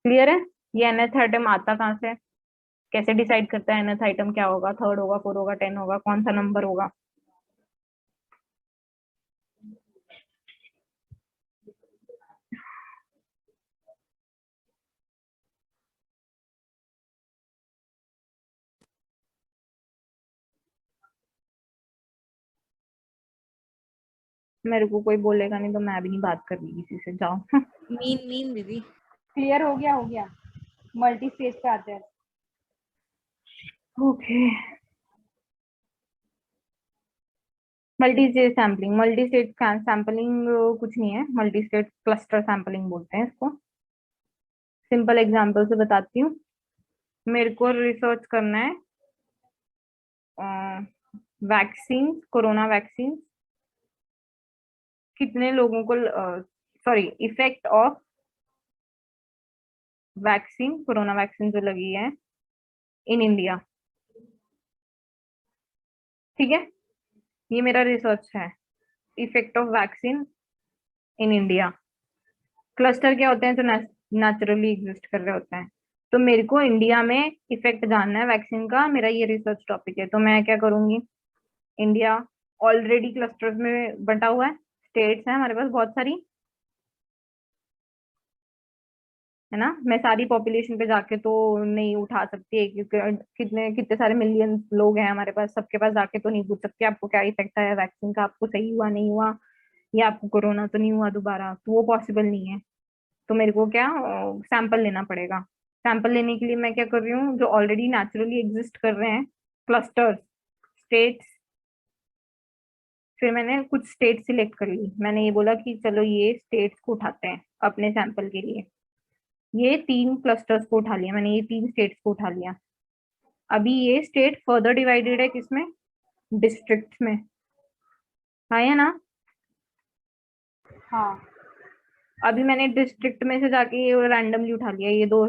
क्लियर है? ये nth आइटम आता कहाँ से, कैसे डिसाइड करता है nth आइटम क्या होगा, थर्ड होगा, 4 होगा, 10 होगा, कौन सा नंबर होगा? मेरे को कोई बोलेगा नहीं तो मैं भी नहीं बात कर रही किसी से, जाओ। मीन दीदी। क्लियर हो गया। मल्टी स्टेज पे आते हैं। Okay, multi state sampling, multi state sampling कुछ नहीं है, मल्टी स्टेट क्लस्टर सैम्पलिंग बोलते हैं इसको। सिंपल एग्जांपल से बताती हूँ, मेरे को रिसर्च करना है वैक्सीन, कोरोना वैक्सीन, कितने लोगों को, sorry, effect of vaccine, corona vaccine जो लगी है इन इंडिया। ठीक है, ये मेरा रिसर्च है, effect of vaccine in India. Cluster क्या होते हैं, जो नेचुरली एग्जिस्ट कर रहे होते हैं। तो मेरे को इंडिया में इफेक्ट जानना है वैक्सीन का, मेरा ये रिसर्च टॉपिक है। तो मैं क्या करूंगी, इंडिया ऑलरेडी क्लस्टर्स में बंटा हुआ है, स्टेट्स हैं हमारे पास बहुत सारी, है ना। मैं सारी पॉपुलेशन पे जाके तो नहीं उठा सकती, कितने कितने सारे मिलियन लोग हैं हमारे पास, सबके पास जाके तो नहीं पूछ सकती आपको क्या इफेक्ट आया वैक्सीन का, आपको सही हुआ नहीं हुआ, या आपको कोरोना तो नहीं हुआ दोबारा, तो वो पॉसिबल नहीं है। तो मेरे को क्या सैंपल लेना पड़ेगा। सैंपल लेने के लिए मैं क्या कर रही हूँ, जो ऑलरेडी नेचुरली एग्जिस्ट कर रहे हैं क्लस्टर्स, स्टेट्स, फिर मैंने कुछ स्टेट सिलेक्ट कर ली, मैंने ये बोला कि चलो ये स्टेट्स को उठाते हैं अपने सैंपल के लिए। ये 3 क्लस्टर्स को उठा लिया मैंने, ये 3 स्टेट्स को उठा लिया। अभी ये स्टेट फर्दर डिवाइडेड है किसमें, डिस्ट्रिक्ट में, हाँ या ना। हाँ अभी मैंने डिस्ट्रिक्ट में से जाके ये रैंडमली उठा लिया, ये 2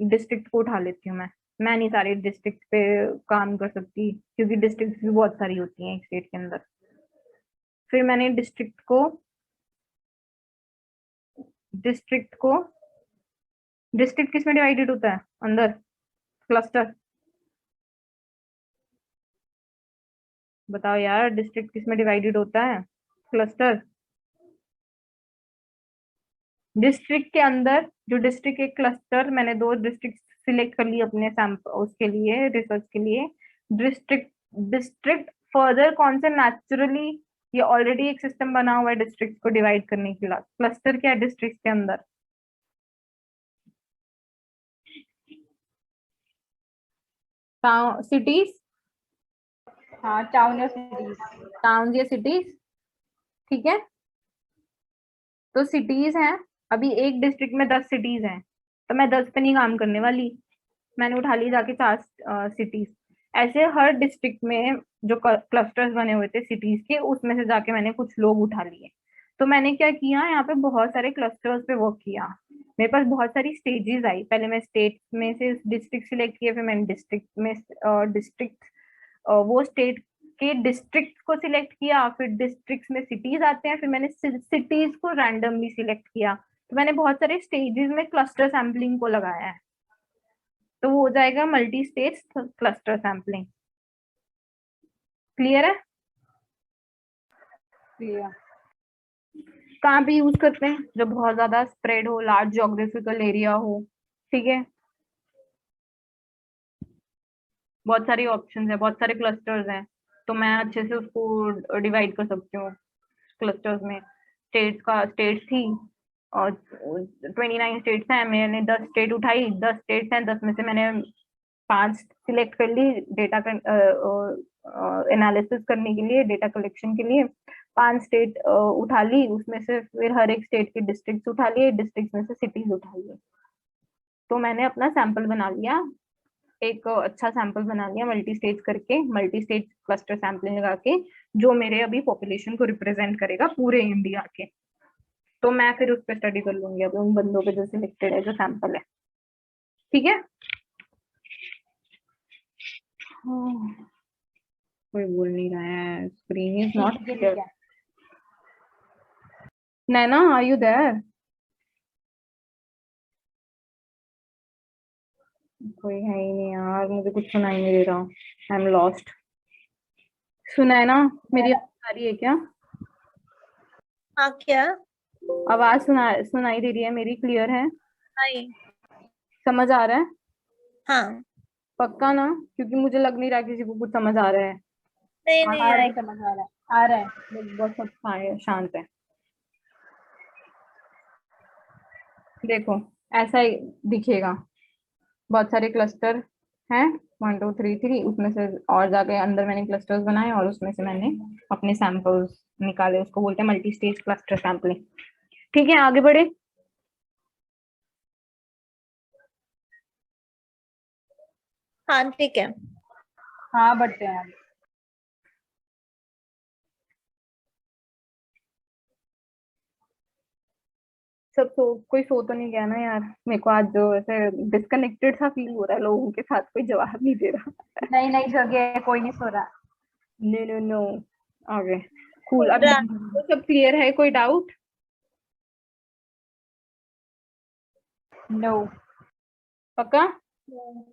डिस्ट्रिक्ट को उठा लेती हूँ मैं नहीं सारी डिस्ट्रिक्ट पे काम कर सकती, क्योंकि डिस्ट्रिक्ट भी बहुत सारी होती हैं एक स्टेट के अंदर। फिर मैंने डिस्ट्रिक्ट किस में डिवाइडेड होता है अंदर, क्लस्टर, बताओ यार, डिस्ट्रिक्ट किस में डिवाइडेड होता है, क्लस्टर। डिस्ट्रिक्ट के अंदर, जो डिस्ट्रिक्ट एक क्लस्टर, मैंने 2 डिस्ट्रिक्ट सिलेक्ट कर ली अपने सैंपल उसके लिए, रिसर्च के लिए। डिस्ट्रिक्ट डिस्ट्रिक्ट फर्दर कौन से नेचुरली, ये ऑलरेडी एक सिस्टम बना हुआ है डिस्ट्रिक्ट को डिवाइड करने के लिए। क्लस्टर क्या है डिस्ट्रिक्ट के अंदर, सिटीज, हाँ टाउन या सिटीज। टाउन या सिटीज। ठीक है, तो सिटीज हैं, अभी एक डिस्ट्रिक्ट में 10 सिटीज हैं, तो मैं 10 पे नहीं काम करने वाली, मैंने उठा ली जाके 4 सिटीज। ऐसे हर डिस्ट्रिक्ट में जो क्लस्टर्स बने हुए थे सिटीज के, उसमें से जाके मैंने कुछ लोग उठा लिए। तो मैंने क्या किया, यहाँ पे बहुत सारे क्लस्टर्स पे वर्क किया। मेरे पास बहुत सारी स्टेजेस आई। पहले मैं स्टेट में से डिस्ट्रिक्ट सिलेक्ट किया, फिर मैंने डिस्ट्रिक्ट में डिस्ट्रिक्ट वो स्टेट के डिस्ट्रिक्ट को सिलेक्ट किया, फिर डिस्ट्रिक्ट में सिटीज आते हैं, फिर मैंने सिटीज को रैंडमली सिलेक्ट किया। तो मैंने बहुत सारे स्टेजेस में क्लस्टर सैम्पलिंग को लगाया है, तो वो हो जाएगा multi stage cluster sampling. Clear है? क्लियर। कहाँ पे यूज करते हैं? जब बहुत ज्यादा स्प्रेड हो, लार्ज ज्योग्राफिकल एरिया हो, ठीक है, बहुत सारी ऑप्शंस है, बहुत सारे क्लस्टर्स हैं, तो मैं अच्छे से उसको डिवाइड कर सकती हूँ क्लस्टर्स में। स्टेट्स थी और 29 स्टेट्स हैं, मैंने 10 स्टेट उठाई, 10 स्टेट्स हैं, 10 में से मैंने 5 सिलेक्ट कर ली डेटा एनालिसिस करने के लिए, डेटा कलेक्शन के लिए। 5 स्टेट उठा ली, उसमें से फिर हर एक स्टेट के डिस्ट्रिक्ट उठा लिए, डिस्ट्रिक्ट में से सिटीज उठा लिए। तो मैंने अपना सैंपल बना लिया, एक अच्छा सैंपल बना लिया मल्टी स्टेज करके, मल्टी स्टेज क्लस्टर सैंपलिंग लगा के, जो मेरे अभी पॉपुलेशन को रिप्रेजेंट करेगा पूरे इंडिया के। तो मैं फिर उस पर स्टडी कर लूंगी अभी उन बंदों पे जो सिलेक्टेड है, जो सैंपल है। ठीक है? कोई बोल नहीं रहा है, screen is not clear. Naina, are you there? कोई है ही नहीं यार, मुझे कुछ सुनाई नहीं दे रहा, आई एम लॉस्ट। सुनाए ना? मेरी आवाज आ रही है क्या? हाँ क्या? आवाज सुनाई दे रही है मेरी? क्लियर है? नहीं। समझ आ रहा है? हाँ। पक्का ना? क्योंकि मुझे लग नहीं रहा किसी को कुछ समझ आ रहा है। नहीं आ नहीं रहा आई। है, समझ आ रहा है, आ रहा है। लोग बहुत सब शांत है। देखो ऐसा ही दिखेगा, बहुत सारे क्लस्टर हैं, 1 2 3 3, उसमें से और जाके अंदर मैंने क्लस्टर्स बनाए और उसमें से मैंने अपने सैंपल्स निकाले, उसको बोलते हैं मल्टी स्टेज क्लस्टर सैंपलिंग। ठीक है, आगे बढ़े। हाँ ठीक है। हाँ, बढ़ते हैं आगे। कोई सो तो नहीं गया ना यार? मेरे को आज जो ऐसे डिस्कनेक्टेड सा फील हो रहा है, लोगों के साथ कोई जवाब नहीं दे रहा। नहीं नहीं, जगह है, कोई नहीं सो रहा। नो नो नो, आगे कूल। अब तो सब क्लियर है? कोई डाउट? नो। पक्का?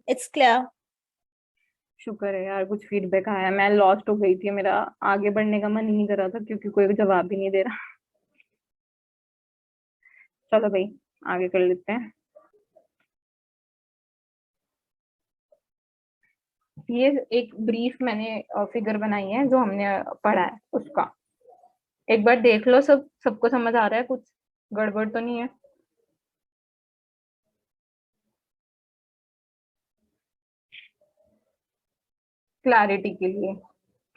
It's clear. शुक्र है यार, कुछ फीडबैक आया। मैं लॉस्ट हो गई थी, मेरा आगे बढ़ने का मन ही नहीं कर रहा था क्योंकि कोई जवाब भी नहीं दे रहा। चलो भाई, आगे कर लेते हैं। ये एक ब्रीफ मैंने फिगर बनाई है जो हमने पढ़ा है उसका, एक बार देख लो। सबको समझ आ रहा है? कुछ गड़बड़ तो नहीं है? क्लैरिटी के लिए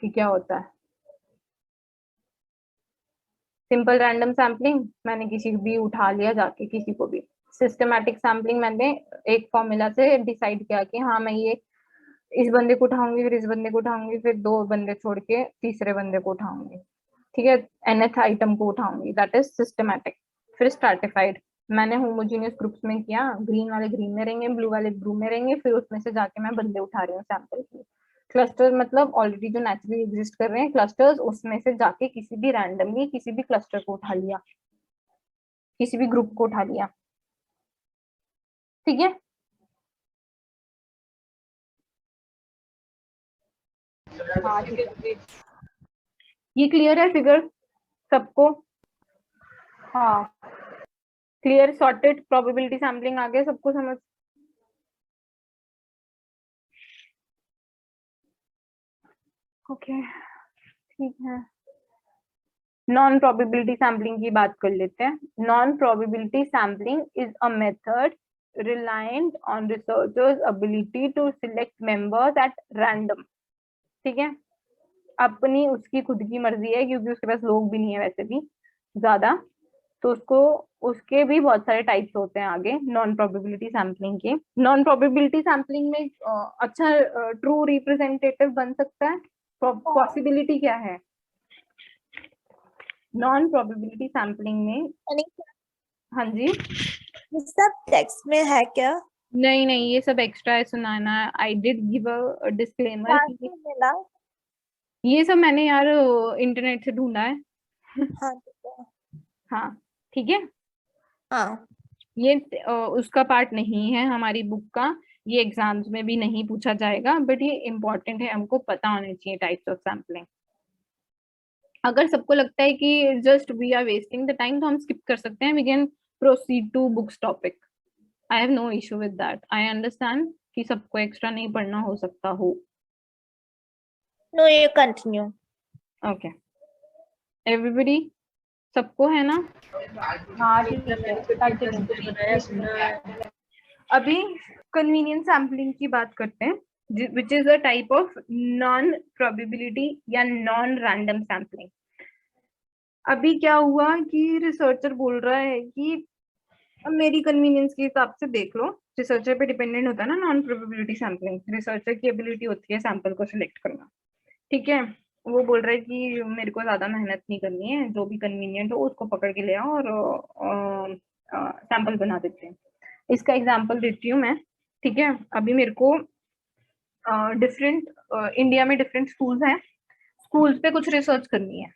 कि क्या होता है। सिंपल रैंडम सैम्पलिंग, मैंने किसी भी उठा लिया जाके, किसी को भी। सिस्टमैटिक सैम्पलिंग, मैंने एक फॉर्मूला से डिसाइड किया कि हाँ मैं ये इस बंदे को उठाऊंगी, फिर इस बंदे को उठाऊंगी, फिर 2 बंदे छोड़ के तीसरे बंदे को उठाऊंगी, ठीक है, nth आइटम को उठाऊंगी, दैट इज सिस्टमैटिक। फिर स्ट्रैटिफाइड, मैंने होमोजीनियस ग्रुप्स में किया, ग्रीन वाले ग्रीन में रहेंगे, ब्लू वाले ब्लू में रहेंगे, फिर उसमें से जाके मैं बंदे उठा रही हूँ सैंपल के। क्लस्टर मतलब ऑलरेडी जो नेचुरली एग्जिस्ट कर रहे हैं क्लस्टर्स, उसमें से जाके किसी भी रैंडमली किसी भी क्लस्टर को उठा लिया, किसी भी ग्रुप को उठा लिया। ठीक है? हाँ ठीक है। ये क्लियर है फिगर सबको? हाँ क्लियर? सॉर्टेड प्रोबेबिलिटी सैम्पलिंग आ गया सबको समझ? ओके ठीक है। नॉन प्रोबेबिलिटी सैम्पलिंग की बात कर लेते हैं। Non probability sampling is a method reliant on researchers ability to select members at random। ठीक है, अपनी उसकी खुद की मर्जी है क्योंकि उसके पास लोग भी नहीं है वैसे भी ज्यादा, तो उसके भी बहुत सारे टाइप्स होते हैं आगे नॉन प्रोबेबिलिटी सैम्पलिंग के। नॉन प्रोबेबिलिटी सैम्पलिंग में अच्छा ट्रू रिप्रेजेंटेटिव बन सकता है। पॉसिबिलिटी क्या है? नॉन प्रोबेबिलिटी सैम्पलिंग में, हाँ जी, ये सब टेक्स्ट में है क्या? नहीं नहीं, ये सब एक्स्ट्रा है सुनाना। I did give a disclaimer कहाँ कि से मिला? ये सब मैंने यार इंटरनेट से ढूंढा है। हाँ ठीक है। हाँ ठीक है, हाँ ये उसका पार्ट नहीं है हमारी बुक का, ये एग्जाम्स में भी नहीं पूछा जाएगा, बट ये इम्पोर्टेंट है, हमको पता होना चाहिए टाइप्स ऑफ सैम्पलिंग। अगर सबको लगता है कि just we are wasting the time तो हम स्किप कर सकते हैं, we can proceed to books topic. I have no issue with that. I understand कि सबको एक्स्ट्रा नहीं पढ़ना हो सकता हो। नो, ये कंटिन्यू। ओके एवरीबॉडी, सबको है ना? हाँ ठीक है, कंटिन्यू। अभी कन्वीनियंस सैम्पलिंग की बात करते हैं, which is a type of non probability या नॉन रैंडम सैम्पलिंग। अभी क्या हुआ कि रिसर्चर बोल रहा है कि अब मेरी कन्वीनियंस के हिसाब से देख लो, रिसर्चर पे डिपेंडेंट होता है ना नॉन प्रोबेबिलिटी सैम्पलिंग, रिसर्चर की एबिलिटी होती है सैंपल को सिलेक्ट करना, ठीक है। वो बोल रहा है कि मेरे को ज्यादा मेहनत नहीं करनी है, जो भी कन्वीनियंट हो उसको पकड़ के ले आओ और सैंपल बना देते हैं। इसका एग्जांपल देती हूँ मैं, ठीक है। अभी मेरे को डिफरेंट इंडिया में डिफरेंट स्कूल्स हैं, स्कूल्स पे कुछ रिसर्च करनी है।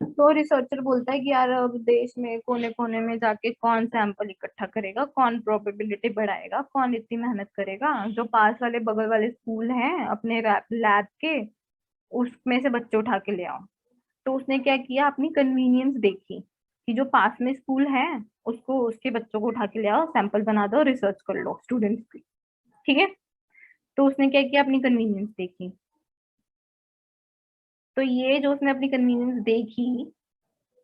तो रिसर्चर बोलता है कि यार अब देश में कोने कोने में जाके कौन सैंपल इकट्ठा करेगा, कौन प्रोबेबिलिटी बढ़ाएगा, कौन इतनी मेहनत करेगा। जो पास वाले बगल वाले स्कूल हैं अपने लैब के, उसमें से बच्चे उठा के ले आओ। तो उसने क्या किया, अपनी कन्वीनियंस देखी कि जो पास में स्कूल है उसको, उसके बच्चों को उठा के ले आओ, सैंपल बना दो, रिसर्च कर लो स्टूडेंट्स की, ठीक है। तो उसने क्या किया, अपनी कन्वीनियंस देखी। तो ये जो उसने अपनी कन्वीनियंस देखी,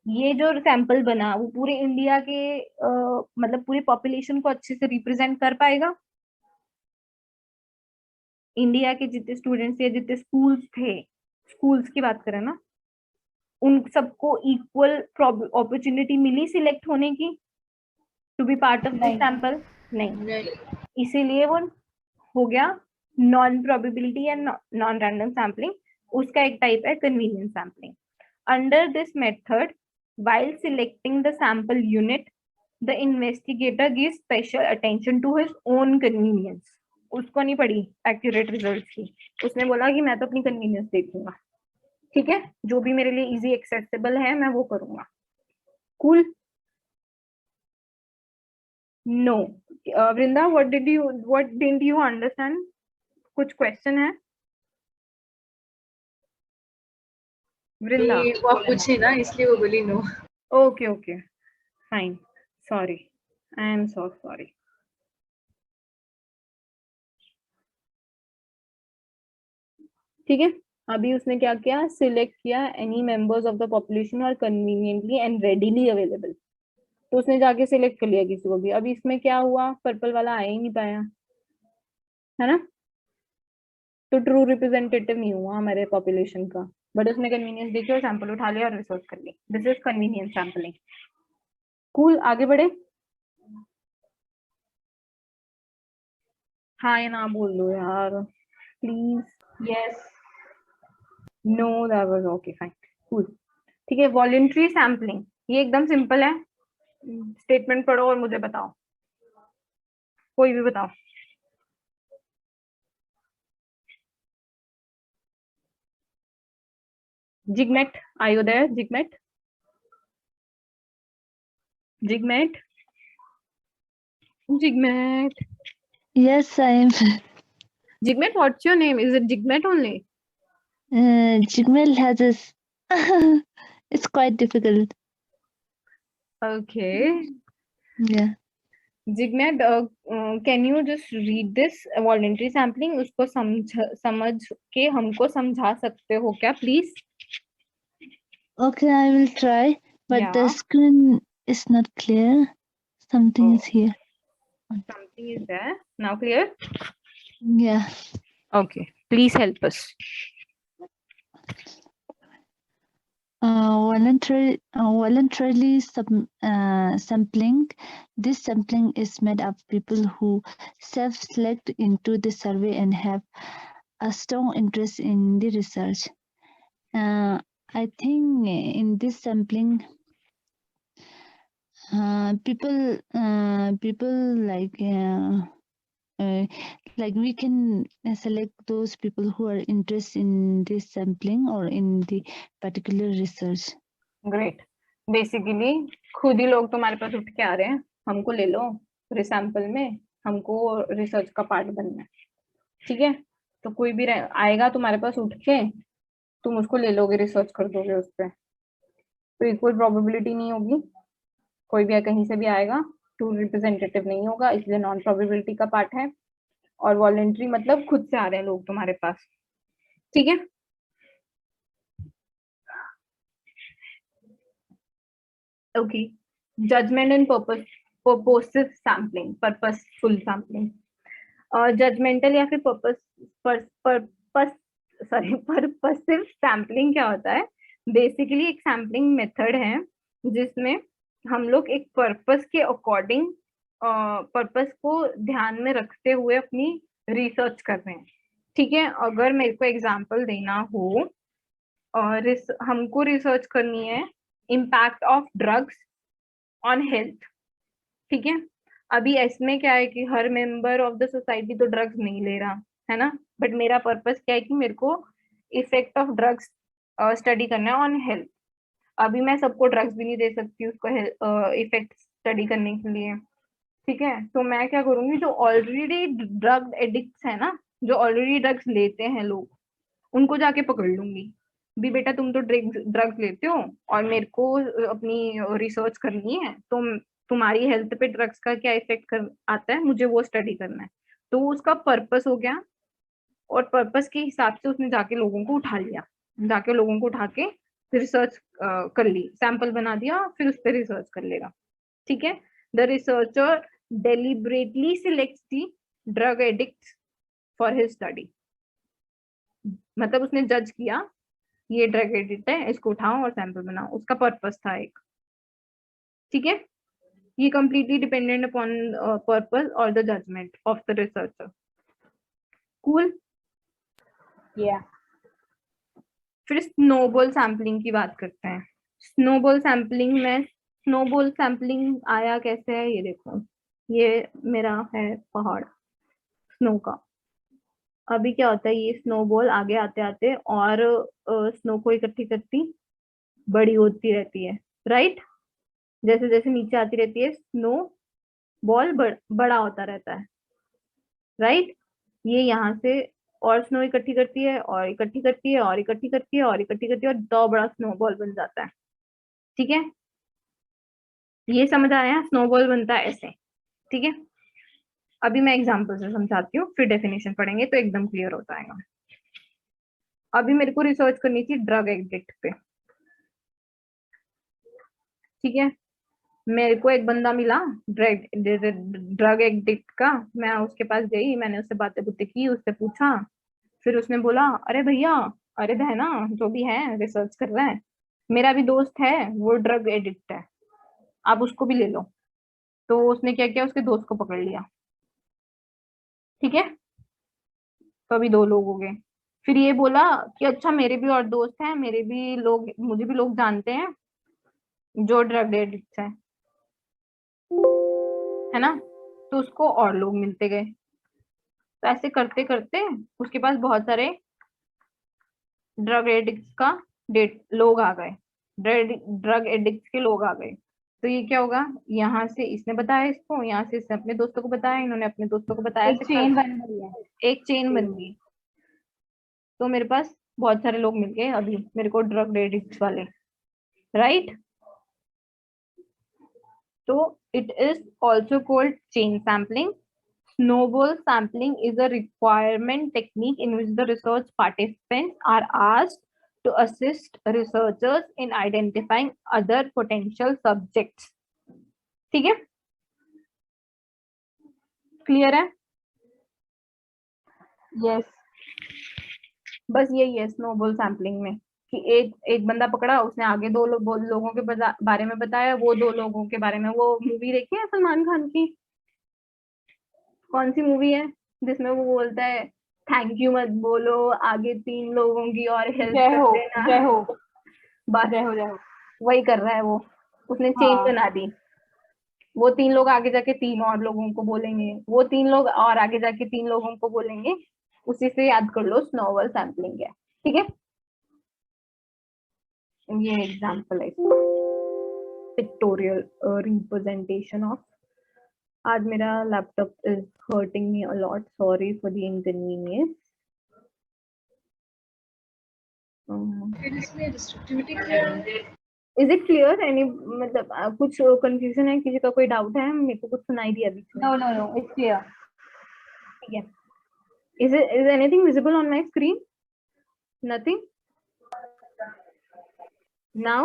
ये जो सैंपल बना वो पूरे इंडिया के मतलब पूरी पॉपुलेशन को अच्छे से रिप्रेजेंट कर पाएगा। इंडिया के जितने स्टूडेंट्स या जितने स्कूल्स थे, स्कूल्स की बात करें ना, उन सबको इक्वल अपॉर्चुनिटी मिली सिलेक्ट होने की, to be part of this sample? नहीं। इसीलिए वो हो गया नॉन प्रोबेबिलिटी या नॉन रैंडम सैम्पलिंग। उसका एक टाइप है convenience sampling. Under this method, while selecting the sample unit, the investigator gives special attention to his own convenience. उसको नहीं पड़ी एक्यूरेट रिजल्ट की, उसने बोला कि मैं तो अपनी कन्वीनियंस देखूंगा, ठीक है, जो भी मेरे लिए इजी एक्सेसिबल है मैं वो करूंगा। Cool? No Vrinda, what didn't you understand? कुछ क्वेश्चन है वृंदा? वो आप पूछे ना इसलिए वो बोली no. Okay okay fine, sorry, I am so sorry. ठीक है, अभी उसने क्या किया, सिलेक्ट किया any members of the population और कन्वीनियंटली एंड रेडीली अवेलेबल। तो उसने जाके सिलेक्ट कर लिया किसी को भी। अभी इसमें क्या हुआ, पर्पल वाला आ ही नहीं पाया, है ना, तो ट्रू रिप्रेजेंटेटिव नहीं हुआ हमारे पॉपुलेशन का। बट उसने कन्वीनियंस देखी और सैंपल उठा लिया और रिसर्च कर ली। This is convenience sampling. Cool, आगे बढ़े। हाँ या ना बोल दो यार please. Yes. No, that was okay fine, cool, ठीक है। वॉलंटरी सैम्पलिंग, ये एकदम सिंपल है। स्टेटमेंट पढ़ो और मुझे बताओ, कोई भी बताओ। Jigmet, are you there? Jigmet? Jigmet? Jigmet? Yes, I am. Jigmet, what's your name? Is it Jigmet only? Jigmel has this. It's quite difficult. Okay. Yeah. Jigmet, can you just read this voluntary sampling? उसको समझ के हमको समझा सकते हो क्या, please? Okay, I will try, but the Yeah. screen is not clear. Something is here. Something is there. Now clear? Yeah. Okay. Please help us. Voluntarily sampling. This sampling is made of people who self-select into the survey and have a strong interest in the research. I think in this sampling, people like we can select those people who are interested in this sampling or in the particular research. Great. Basically खुद ही लोग तुम्हारे पास उठ के आ रहे हैं, हमको ले लो रिसैम्पल में, हमको रिसर्च का पार्ट बनना है. ठीक है, तो कोई भी आएगा तुम्हारे पास उठ के, तुम उसको ले लोगे, रिसर्च कर दोगे उस पर. तो इक्वल प्रोबेबिलिटी नहीं होगी. कोई भी कहीं से भी आएगा, टू रिप्रेजेंटेटिव नहीं होगा, इसलिए नॉन प्रोबेबिलिटी का पार्ट है. और वॉलेंट्री मतलब खुद से आ रहे हैं लोग तुम्हारे पास. ठीक है. Okay. Judgement and purposive sampling, purposeful sampling. Judgemental या फिर पर्पसिव सैम्पलिंग क्या होता है? बेसिकली एक सैम्पलिंग मेथड है जिसमें हम लोग एक पर्पस के अकॉर्डिंग, पर्पस को ध्यान में रखते हुए अपनी रिसर्च कर रहे हैं. ठीक है. अगर मेरे को एग्जांपल देना हो, और हमको रिसर्च करनी है impact of drugs on health. ठीक है. अभी इसमें क्या है कि हर मेंबर ऑफ द सोसाइटी तो ड्रग्स नहीं ले रहा है ना, बट मेरा पर्पस क्या है कि मेरे को इफेक्ट ऑफ ड्रग्स स्टडी करना है ऑन हेल्थ. अभी मैं सबको ड्रग्स भी नहीं दे सकती उसको इफेक्ट स्टडी करने के लिए. ठीक है. तो मैं क्या करूंगी, जो ऑलरेडी ड्रग एडिक्ट्स है ना, जो ऑलरेडी ड्रग्स लेते हैं लोग, उनको जाके पकड़ लूंगी. भी बेटा तुम तो ड्रग्स लेते हो और मेरे को अपनी रिसर्च करनी है, तो तुम्हारी हेल्थ पे ड्रग्स का क्या इफेक्ट कर आता है, मुझे वो स्टडी करना है. तो उसका पर्पस हो गया, और पर्पस के हिसाब से उसने जाके लोगों को उठा लिया, जाके लोगों को उठा के रिसर्च कर ली, सैंपल बना दिया, फिर उस पर रिसर्च कर लेगा. ठीक है. The researcher deliberately selects the drug addict for his study. मतलब उसने जज किया ये ड्रग एडिक्ट है, इसको उठाओ और सैंपल बनाओ, उसका पर्पस था एक. ठीक है. ये completely dependent upon purpose or the judgment of the researcher. Cool. Yeah. फिर स्नोबॉल सैम्पलिंग की बात करते हैं. स्नोबॉल सैम्पलिंग में, स्नोबॉल सैम्पलिंग आया कैसे है, ये देखो, ये मेरा है पहाड़ स्नो का. अभी क्या होता है, ये स्नोबॉल आगे आते आते और स्नो को इकट्ठी करती बड़ी होती रहती है. राइट. जैसे जैसे नीचे आती रहती है, स्नो बॉल बड़ा होता रहता है. राइट. ये यहाँ से और स्नो इकट्ठी करती है और इकट्ठी करती है और इकट्ठी करती है और इकट्ठी करती है, और दो बड़ा स्नोबॉल बन जाता है. ठीक है. ये समझ आया, स्नोबॉल बनता है ऐसे. ठीक है. अभी मैं एग्जांपल से समझाती हूँ, फिर डेफिनेशन पढ़ेंगे तो एकदम क्लियर हो जाएगा. अभी मेरे को रिसर्च करनी थी ड्रग एडिक्ट पे. ठीक है. मेरे को एक बंदा मिला ड्रग एडिक्ट का. मैं उसके पास गई, मैंने उससे बातें बुतें की, उससे पूछा. फिर उसने बोला, अरे भैया, अरे बहना, जो भी है रिसर्च कर रहा है, मेरा भी दोस्त है वो ड्रग एडिक्ट है, आप उसको भी ले लो. तो उसने क्या किया, उसके दोस्त को पकड़ लिया. ठीक है. तो अभी 2 लोग हो गए. फिर ये बोला कि अच्छा मेरे भी और दोस्त हैं, मेरे भी लोग, मुझे भी लोग जानते हैं जो ड्रग एडिक्ट है ना. तो उसको और लोग मिलते गए. तो ऐसे करते करते उसके पास बहुत सारे ड्रग एडिक्ट्स का लोग आ गए, ड्रग एडिक्ट्स के लोग आ गए. तो ये क्या होगा, यहाँ से इसने बताया इसको, यहाँ से इसने अपने दोस्तों को बताया, इन्होंने अपने दोस्तों को बताया, एक चेन बन गई है. एक चेन बन गई. तो मेरे पास बहुत सारे लोग मिल गए अभी मेरे को ड्रग एडिक्ट्स वाले. राइट. तो it is also called chain sampling. Snowball sampling is a requirement technique in which the research participants are asked to assist researchers in identifying other potential subjects. ठीक है. क्लियर है? Yes. बस यही है snowball sampling में, कि एक बंदा पकड़ा, उसने आगे 2 लोगों के बारे में बताया, वो 2 लोगों के बारे में. वो मूवी देखी है सलमान खान की, कौन सी मूवी है जिसमें वो बोलता है थैंक यू मत बोलो, आगे 3 लोगों की और हेल्प जय कर हो, देना. जय हो. बस रहो वही कर रहा है वो, उसने चेन हाँ बना दी। वो 3 लोग आगे जाके 3 और लोगों को बोलेंगे, वो 3 लोग और आगे जाके 3 लोगों को बोलेंगे। उसी से याद कर लो स्नोबॉल सैम्पलिंग है। ठीक है, ये एग्जांपल है पिक्टोरियल रिप्रेजेंटेशन ऑफ। आज मेरा laptop is hurting me a lot, sorry for the inconvenience. फिर इसमें डिस्ट्रक्टिविटी क्या है? इज इट क्लियर एनी, मतलब कुछ कंफ्यूजन है, किसी का कोई डाउट है? मेरे को कुछ सुनाई दिया बीच में। No no no it's clear. ठीक है, is anything visible on my screen? Nothing now?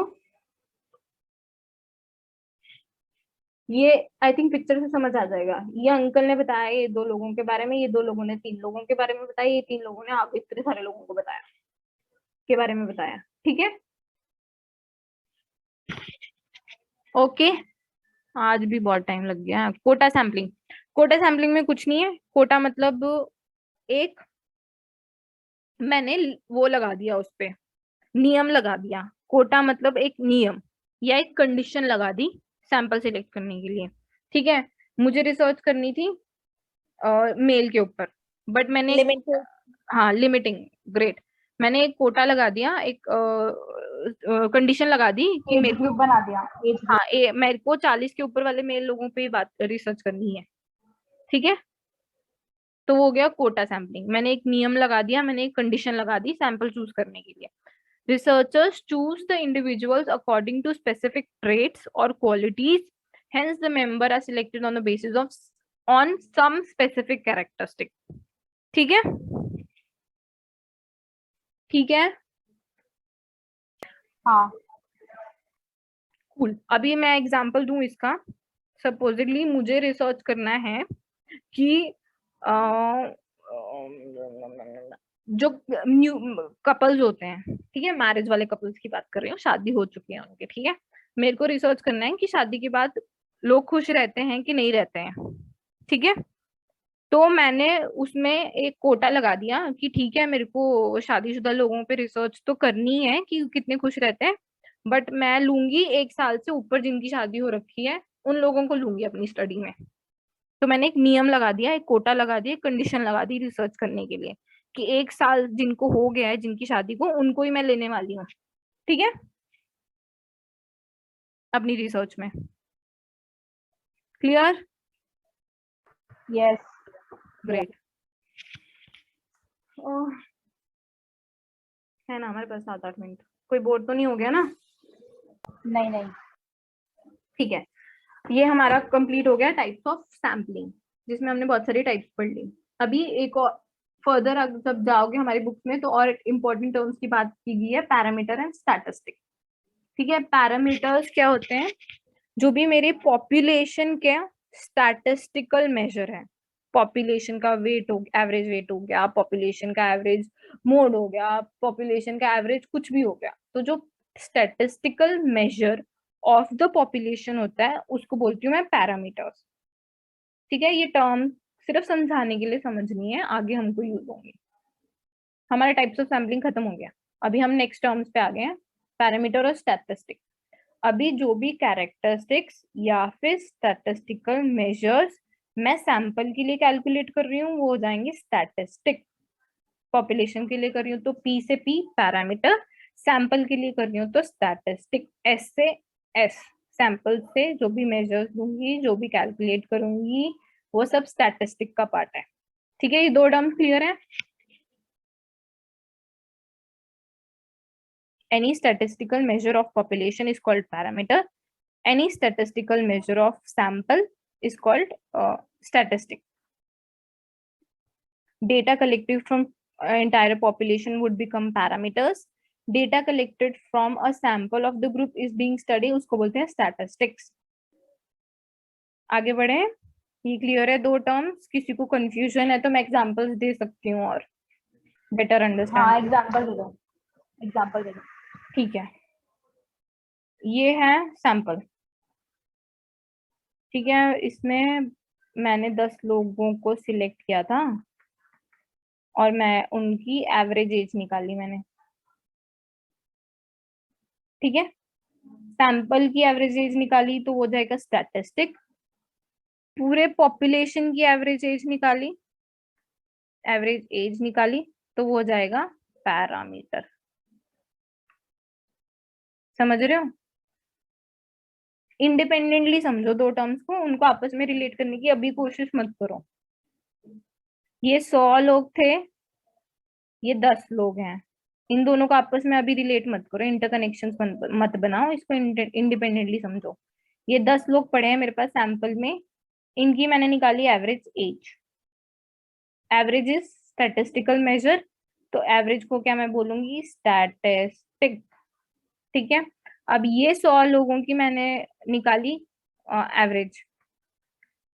ये आई थिंक पिक्चर से समझ आ जाएगा। ये अंकल ने बताया ये 2 लोगों के बारे में, ये 2 लोगों ने 3 लोगों के बारे में बताया, ये 3 लोगों ने आप इतने सारे लोगों को बताया के बारे में बताया। ठीक है, ओके। आज भी बहुत टाइम लग गया। कोटा सैम्पलिंग, कोटा सैम्पलिंग में कुछ नहीं है। कोटा मतलब एक मैंने वो लगा दिया, उस पे नियम लगा दिया। कोटा मतलब एक नियम या एक कंडीशन लगा दी सैंपल सिलेक्ट करने के लिए। ठीक है, मुझे रिसर्च करनी थी मेल के ऊपर, बट मैंने Limited. हाँ लिमिटिंग, ग्रेट। मैंने एक कोटा लगा दिया, एक कंडीशन लगा दी कि एज मेरे ग्रुप को, बना दिया, एज ग्रुप। हाँ मेरे को 40 के ऊपर वाले मेल लोगों पे ही बात रिसर्च करनी है। ठीक है, तो वो हो गया कोटा सैम्पलिंग। मैंने एक नियम लगा दिया, मैंने एक कंडीशन लगा दी सैंपल चूज करने के लिए। Researchers choose the individuals according to specific traits or qualities. Hence, the member are selected on the basis of on some specific characteristic. ठीक है, ठीक है, हाँ कूल। अभी मैं एग्जांपल दूं इसका। सपोजिटली मुझे रिसर्च करना है कि जो न्यू कपल्स होते हैं, ठीक है, मैरिज वाले कपल्स की बात कर रही हूँ, शादी हो चुकी है उनके। ठीक है, मेरे को रिसर्च करना है कि शादी के बाद लोग खुश रहते हैं कि नहीं रहते हैं। ठीक है, तो मैंने उसमें एक कोटा लगा दिया कि ठीक है, मेरे को शादीशुदा लोगों पे रिसर्च तो करनी है कि कितने खुश रहते हैं, बट मैं लूंगी 1 साल से ऊपर जिनकी शादी हो रखी है, उन लोगों को लूंगी अपनी स्टडी में। तो मैंने एक नियम लगा दिया, एक कोटा लगा दिया, एक कंडीशन लगा दी रिसर्च करने के लिए कि 1 साल जिनको हो गया है जिनकी शादी को, उनको ही मैं लेने वाली हूँ। ठीक है, अपनी रिसर्च में। क्लियर? Yes great. है ना हमारे पास 7-8 मिनट, कोई बोर तो नहीं हो गया ना? नहीं नहीं ठीक है, ये हमारा कंप्लीट हो गया टाइप्स ऑफ सैम्पलिंग, जिसमें हमने बहुत सारी टाइप्स पढ़ ली। अभी एक और फर्दर जब जाओगे हमारी बुक्स में तो और इंपॉर्टेंट टर्म्स की बात की गई है, पैरामीटर एंड स्टैटिस्टिक। ठीक है, पैरामीटर्स क्या होते हैं? जो भी मेरे पॉपुलेशन के स्टैटिस्टिकल मेजर है। पॉपुलेशन का वेट हो, एवरेज वेट हो गया, पॉपुलेशन का एवरेज मोड हो गया, पॉपुलेशन का एवरेज कुछ भी हो गया, तो जो statistical measure of the population होता है उसको बोलती हूँ मैं पैरामीटर्स। ठीक है, ये टर्म सिर्फ समझाने के लिए समझनी है, आगे हमको यूज होंगे। हमारे टाइप्स ऑफ सैम्पलिंग खत्म हो गया, अभी हम नेक्स्ट टर्म्स पे आ गए हैं, पैरामीटर और स्टैटिस्टिक। अभी जो भी कैरेक्टरिस्टिक्स या फिर स्टैटिस्टिकल मेजर्स मैं सैंपल के लिए कैलकुलेट कर रही हूँ वो हो जाएंगे स्टैटिस्टिक। पॉपुलेशन के लिए कर रही हूँ तो P से P पैरामीटर, सैंपल के लिए कर रही हूँ तो स्टैटिस्टिक S से S। सैंपल से जो भी मेजर्स दूंगी, जो भी कैलकुलेट करूंगी, वो सब स्टैटिस्टिक का पार्ट है। ठीक है, ये 2 टर्म क्लियर है? Any statistical measure of population is called parameter. Any statistical measure of sample is called statistic. Data collected from entire population would become parameters. Data collected from a sample of the group is being studied, उसको बोलते हैं statistics. आगे बढ़े, ये clear है 2 terms? किसी को confusion है तो मैं एग्जांपल्स दे सकती हूँ और बेटर अंडरस्टैंड। हाँ एग्जांपल दे दो, एग्जांपल दे दो। ठीक है, ये है सैंपल। ठीक है, इसमें मैंने 10 लोगों को सिलेक्ट किया था और मैं उनकी एवरेज एज निकाली मैंने। ठीक है, सैंपल की एवरेज एज निकाली तो वो हो जाएगा स्टैटिस्टिक, पूरे पॉपुलेशन की एवरेज एज निकाली, एवरेज एज निकाली तो वो हो जाएगा पैरामीटर। समझ रहे हो? इंडिपेंडेंटली समझो दो टर्म्स को, उनको आपस में रिलेट करने की अभी कोशिश मत करो। ये 100 लोग थे, ये 10 लोग हैं, इन दोनों को आपस में अभी रिलेट मत करो, इंटरकनेक्शंस मत बनाओ, इसको इंडिपेंडेंटली समझो। ये 10 लोग पड़े हैं मेरे पास सैंपल में, इनकी मैंने निकाली average age. Average is statistical measure, तो एवरेज को क्या मैं बोलूंगी? स्टैटिस्टिक। ठीक है, अब ये 100 लोगों की मैंने निकाली एवरेज,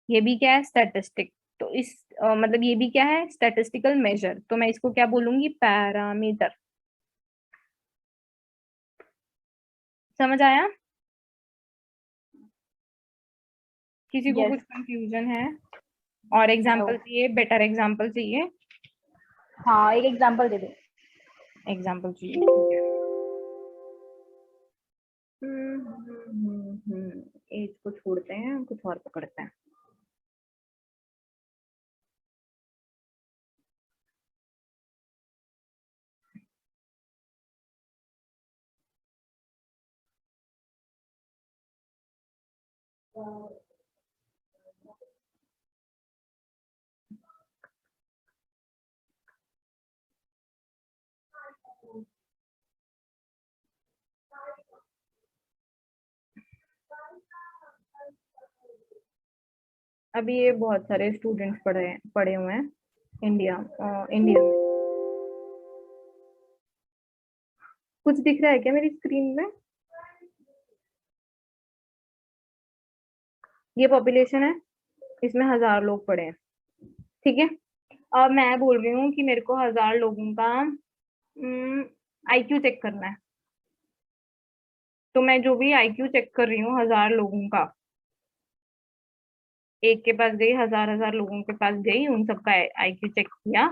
ये भी क्या है? स्टैटिस्टिक। तो इस मतलब ये भी क्या है? स्टैटिस्टिकल मेजर, तो मैं इसको क्या बोलूंगी? पैरामीटर। समझ आया? किसी को Yes. कुछ कंफ्यूजन है? और एग्जांपल No. चाहिए? बेटर एग्जांपल चाहिए? हाँ, एक एग्जांपल दे दो। एग्जांपल चाहिए, ठीक है। एज को छोड़ते हैं, कुछ और पकड़ते हैं। अभी ये बहुत सारे स्टूडेंट्स पढ़े हुए हैं इंडिया में। कुछ दिख रहा है क्या मेरी स्क्रीन में? ये पॉपुलेशन है, इसमें 1000 लोग पड़े हैं, ठीक है। अब मैं बोल रही हूँ कि मेरे को 1000 लोगों का आईक्यू चेक करना है, तो मैं जो भी आईक्यू चेक कर रही हूँ 1000 लोगों का, एक के पास गई, 1000 लोगों के पास गई, उन सबका आईक्यू चेक किया,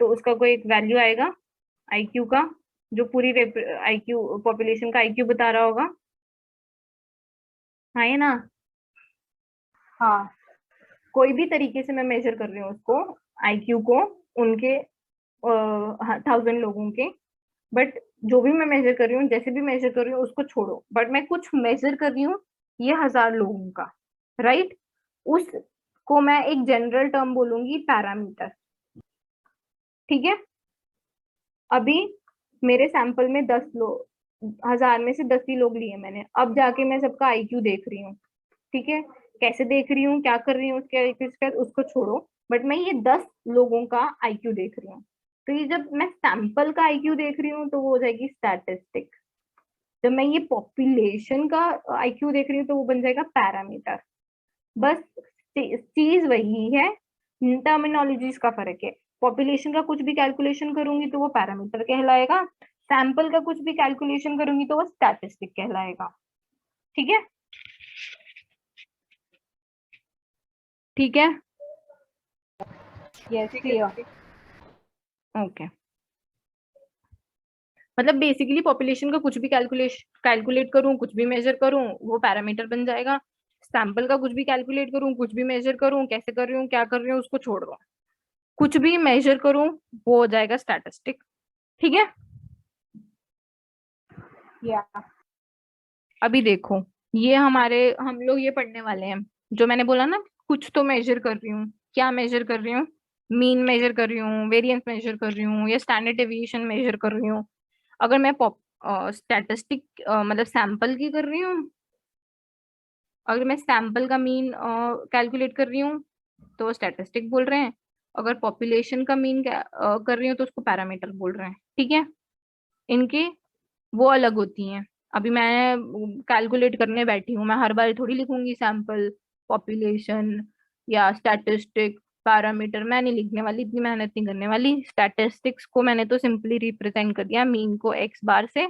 तो उसका कोई एक वैल्यू आएगा आईक्यू का, जो पूरी आईक्यू पॉपुलेशन का आईक्यू बता रहा होगा। हाँ ये ना? हाँ, कोई भी तरीके से मैं मेजर कर रही हूँ उसको, आईक्यू को, उनके 1000 लोगों के, बट जो भी मैं मेजर कर रही हूँ, जैसे भी मेजर कर रही हूँ उसको छोड़ो, बट मैं कुछ मेजर कर रही हूँ ये 1000 लोगों का, राइट? उसको मैं एक जनरल टर्म बोलूंगी पैरामीटर, ठीक है। अभी मेरे सैंपल में 10 लोग, 1000 में से 10 ही लोग लिए मैंने, अब जाके मैं सबका आईक्यू देख रही हूँ, ठीक है। कैसे देख रही हूँ, क्या कर रही हूँ उसके आईक्यू, उसको छोड़ो, बट मैं ये 10 लोगों का आईक्यू देख रही हूँ, तो ये जब मैं सैंपल का आईक्यू देख रही हूँ तो वो हो जाएगी स्टैटिस्टिक। जब मैं ये पॉपुलेशन का आईक्यू देख रही हूँ तो वो बन जाएगा पैरामीटर। बस चीज वही है, टर्मिनोलॉजीज का फर्क है। पॉपुलेशन का कुछ भी कैलकुलेशन करूंगी तो वो पैरामीटर कहलाएगा, सैंपल का कुछ भी कैलकुलेशन करूंगी तो वो स्टैटिस्टिक कहलाएगा, ठीक है। ठीक है, यस, क्लियर। ओके। मतलब बेसिकली पॉपुलेशन का कुछ भी कैलकुलेट करूं, कुछ भी मेजर करूं, वो पैरामीटर बन जाएगा। सैंपल का कुछ भी कैलकुलेट करूं, कुछ भी मेजर करूं, कैसे कर रही हूँ, क्या कर रही हूँ, उसको छोड़ दो, कुछ भी मेजर करूं वो हो जाएगा स्टैटिस्टिक, ठीक है। या अभी देखो, ये हम लोग ये पढ़ने वाले हैं, जो मैंने बोला ना, कुछ तो मेजर कर रही हूँ, क्या मेजर कर रही हूँ? मीन मेजर कर रही हूँ, वेरिएंस मेजर कर रही हूँ, या स्टैंडर्ड डेविएशन मेजर कर रही हूँ। अगर मैं स्टैटिस्टिक मतलब सैंपल की कर रही हूँ, अगर मैं सैंपल का मीन कैलकुलेट कर रही हूँ तो स्टैटिस्टिक बोल रहे हैं, अगर पॉपुलेशन का मीन कर रही हूँ तो उसको पैरामीटर बोल रहे हैं, ठीक है। इनके वो अलग होती हैं। अभी मैं कैलकुलेट करने बैठी हूँ, मैं हर बार थोड़ी लिखूंगी सैंपल, पॉपुलेशन या स्टैटिस्टिक, पैरामीटर, मैं नहीं लिखने वाली, इतनी मेहनत नहीं करने वाली। स्टैटिस्टिक्स को मैंने तो सिंपली रिप्रेजेंट कर दिया मीन को एक्स बार से,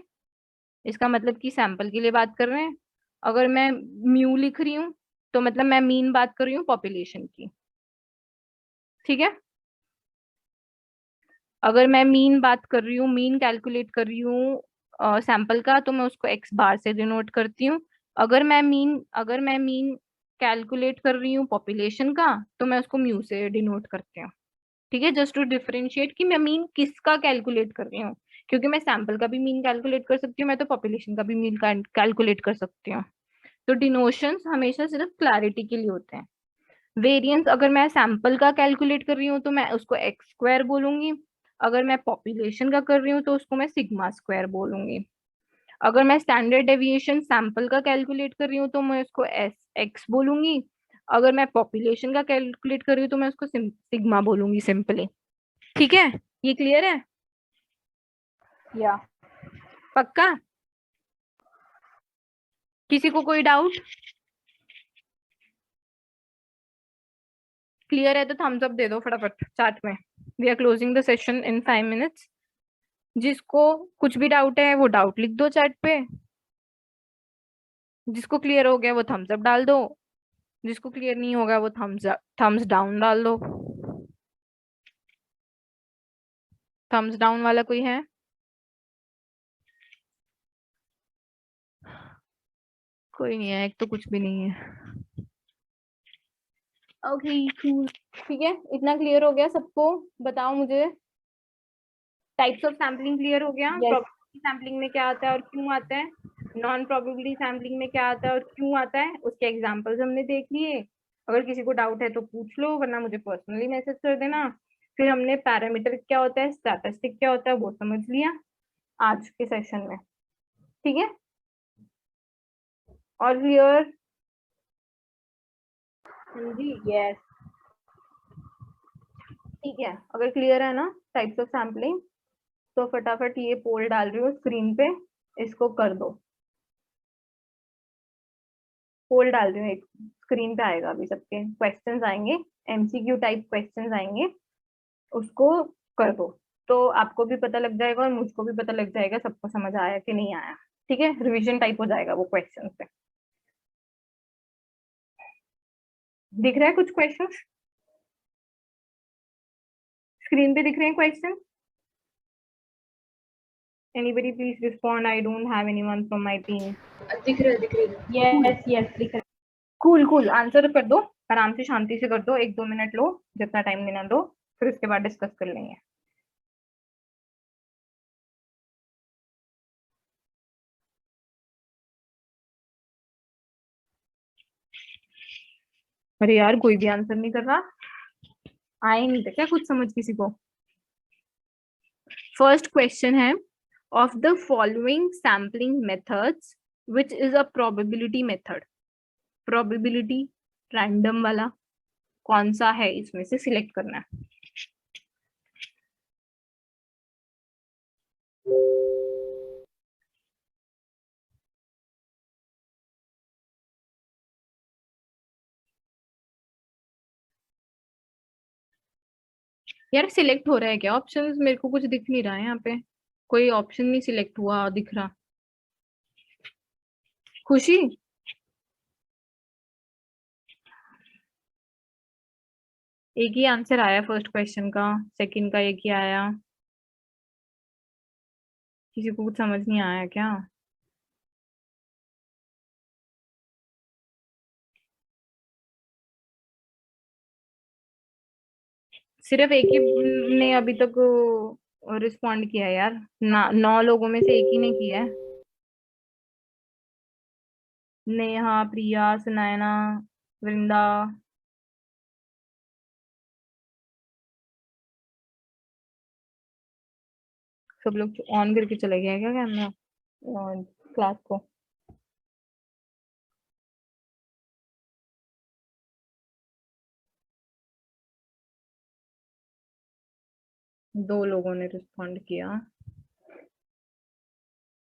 इसका मतलब कि सैंपल के लिए बात कर रहे हैं। अगर मैं म्यू लिख रही हूँ तो मतलब मैं मीन बात कर रही हूँ पॉपुलेशन की, ठीक है। अगर मैं मीन बात कर रही हूँ, मीन कैलकुलेट कर रही हूँ सैंपल का तो मैं उसको x बार से डिनोट करती हूँ। अगर मैं मीन कैलकुलेट कर रही हूँ पॉपुलेशन का तो मैं उसको म्यू से डिनोट करती हूँ। ठीक है, जस्ट टू डिफरेंशिएट कि मैं मीन किसका कैलकुलेट कर रही हूँ, क्योंकि मैं सैंपल का भी मीन कैलकुलेट कर सकती हूँ, मैं तो पॉपुलेशन का भी मीन कैलकुलेट कर सकती हूँ। तो डिनोशंस हमेशा सिर्फ क्लैरिटी के लिए होते हैं। वेरिएंस अगर मैं सैंपल का कैलकुलेट कर रही हूँ तो मैं उसको एक्स स्क्वायर बोलूंगी, अगर मैं पॉपुलेशन का कर रही हूँ तो उसको मैं सिग्मा स्क्वायर बोलूंगी। अगर मैं स्टैंडर्ड डेविएशन सैंपल का कैलकुलेट कर रही हूँ तो मैं उसको एस एक्स बोलूंगी, अगर मैं पॉपुलेशन का कैलकुलेट कर रही हूँ तो मैं उसको सिग्मा बोलूंगी सिंपली। ठीक है, ये क्लियर है? या पक्का? किसी को कोई डाउट? क्लियर है तो थम्स अप दे दो फटाफट चैट में। We are closing the session in 5 minutes. जिसको कुछ भी डाउट है वो डाउट लिख दो चैट पे, जिसको क्लियर हो गया वो थम्स अप डाल दो, जिसको क्लियर नहीं होगा वो थम्स डाउन डाल दो। थम्स डाउन वाला कोई है? कोई नहीं है, एक तो कुछ भी नहीं है। ओके कूल, ठीक है, इतना क्लियर हो गया सबको? बताओ मुझे, टाइप्स ऑफ सैम्पलिंग क्लियर हो गया? Yes. प्रोबेबिलिटी सैम्पलिंग में क्या आता है और क्यों आता है, नॉन प्रोबेबिलिटी सैम्पलिंग में क्या आता है और क्यों आता है, उसके एग्जांपल्स हमने देख लिए। अगर किसी को डाउट है तो पूछ लो, वरना मुझे पर्सनली मैसेज कर देना। फिर हमने पैरामीटर क्या होता है, स्टैटिस्टिक क्या होता है वो समझ लिया आज के सेशन में। ठीक है, और क्लियर? जी Yes. ठीक है, अगर क्लियर है ना टाइप्स ऑफ सैम्पलिंग तो फटाफट ये पोल डाल रही हूँ स्क्रीन पे, इसको कर दो। पोल डाल रही हूँ, एक स्क्रीन पे आएगा अभी, सबके क्वेश्चंस आएंगे, एमसीक्यू टाइप क्वेश्चंस आएंगे, उसको कर दो तो आपको भी पता लग जाएगा और मुझको भी पता लग जाएगा सबको समझ आया कि नहीं आया। ठीक है, रिवीजन टाइप हो जाएगा वो क्वेश्चन पे। दिख रहा है कुछ क्वेश्चन स्क्रीन पे? दिख रहे हैं question? Anybody please respond. I don't have anyone from my team. दिख रहा है दिख रहा है। Yes. Yes. दिख रहा है। कूल आंसर कर दो, आराम से शांति से कर दो, 1-2 मिनट लो, जितना टाइम लेना दो, फिर उसके बाद डिस्कस कर लेंगे। अरे यार कोई भी आंसर नहीं कर रहा, आए नहीं था क्या कुछ समझ किसी को? फर्स्ट क्वेश्चन है, of the following sampling methods which is a probability method. Probability random वाला कौन सा है, इसमें से सिलेक्ट करना है। यार सिलेक्ट हो रहा है क्या ऑप्शंस? मेरे को कुछ दिख नहीं रहा है यहाँ पे, कोई ऑप्शन नहीं सिलेक्ट हुआ दिख रहा। खुशी, एक ही आंसर आया फर्स्ट क्वेश्चन का, सेकंड का एक ही आया, किसी को कुछ समझ नहीं आया क्या? सिर्फ एक ही ने अभी तक रिस्पॉन्ड किया है यार, 9 लोगों में से एक ही ने किया है। नेहा, प्रिया, सुनैना, वृंदा। सब लोग ऑन करके चले गए हैं क्या कैमरा क्लास को? 2 लोगों ने रिस्पॉन्ड किया।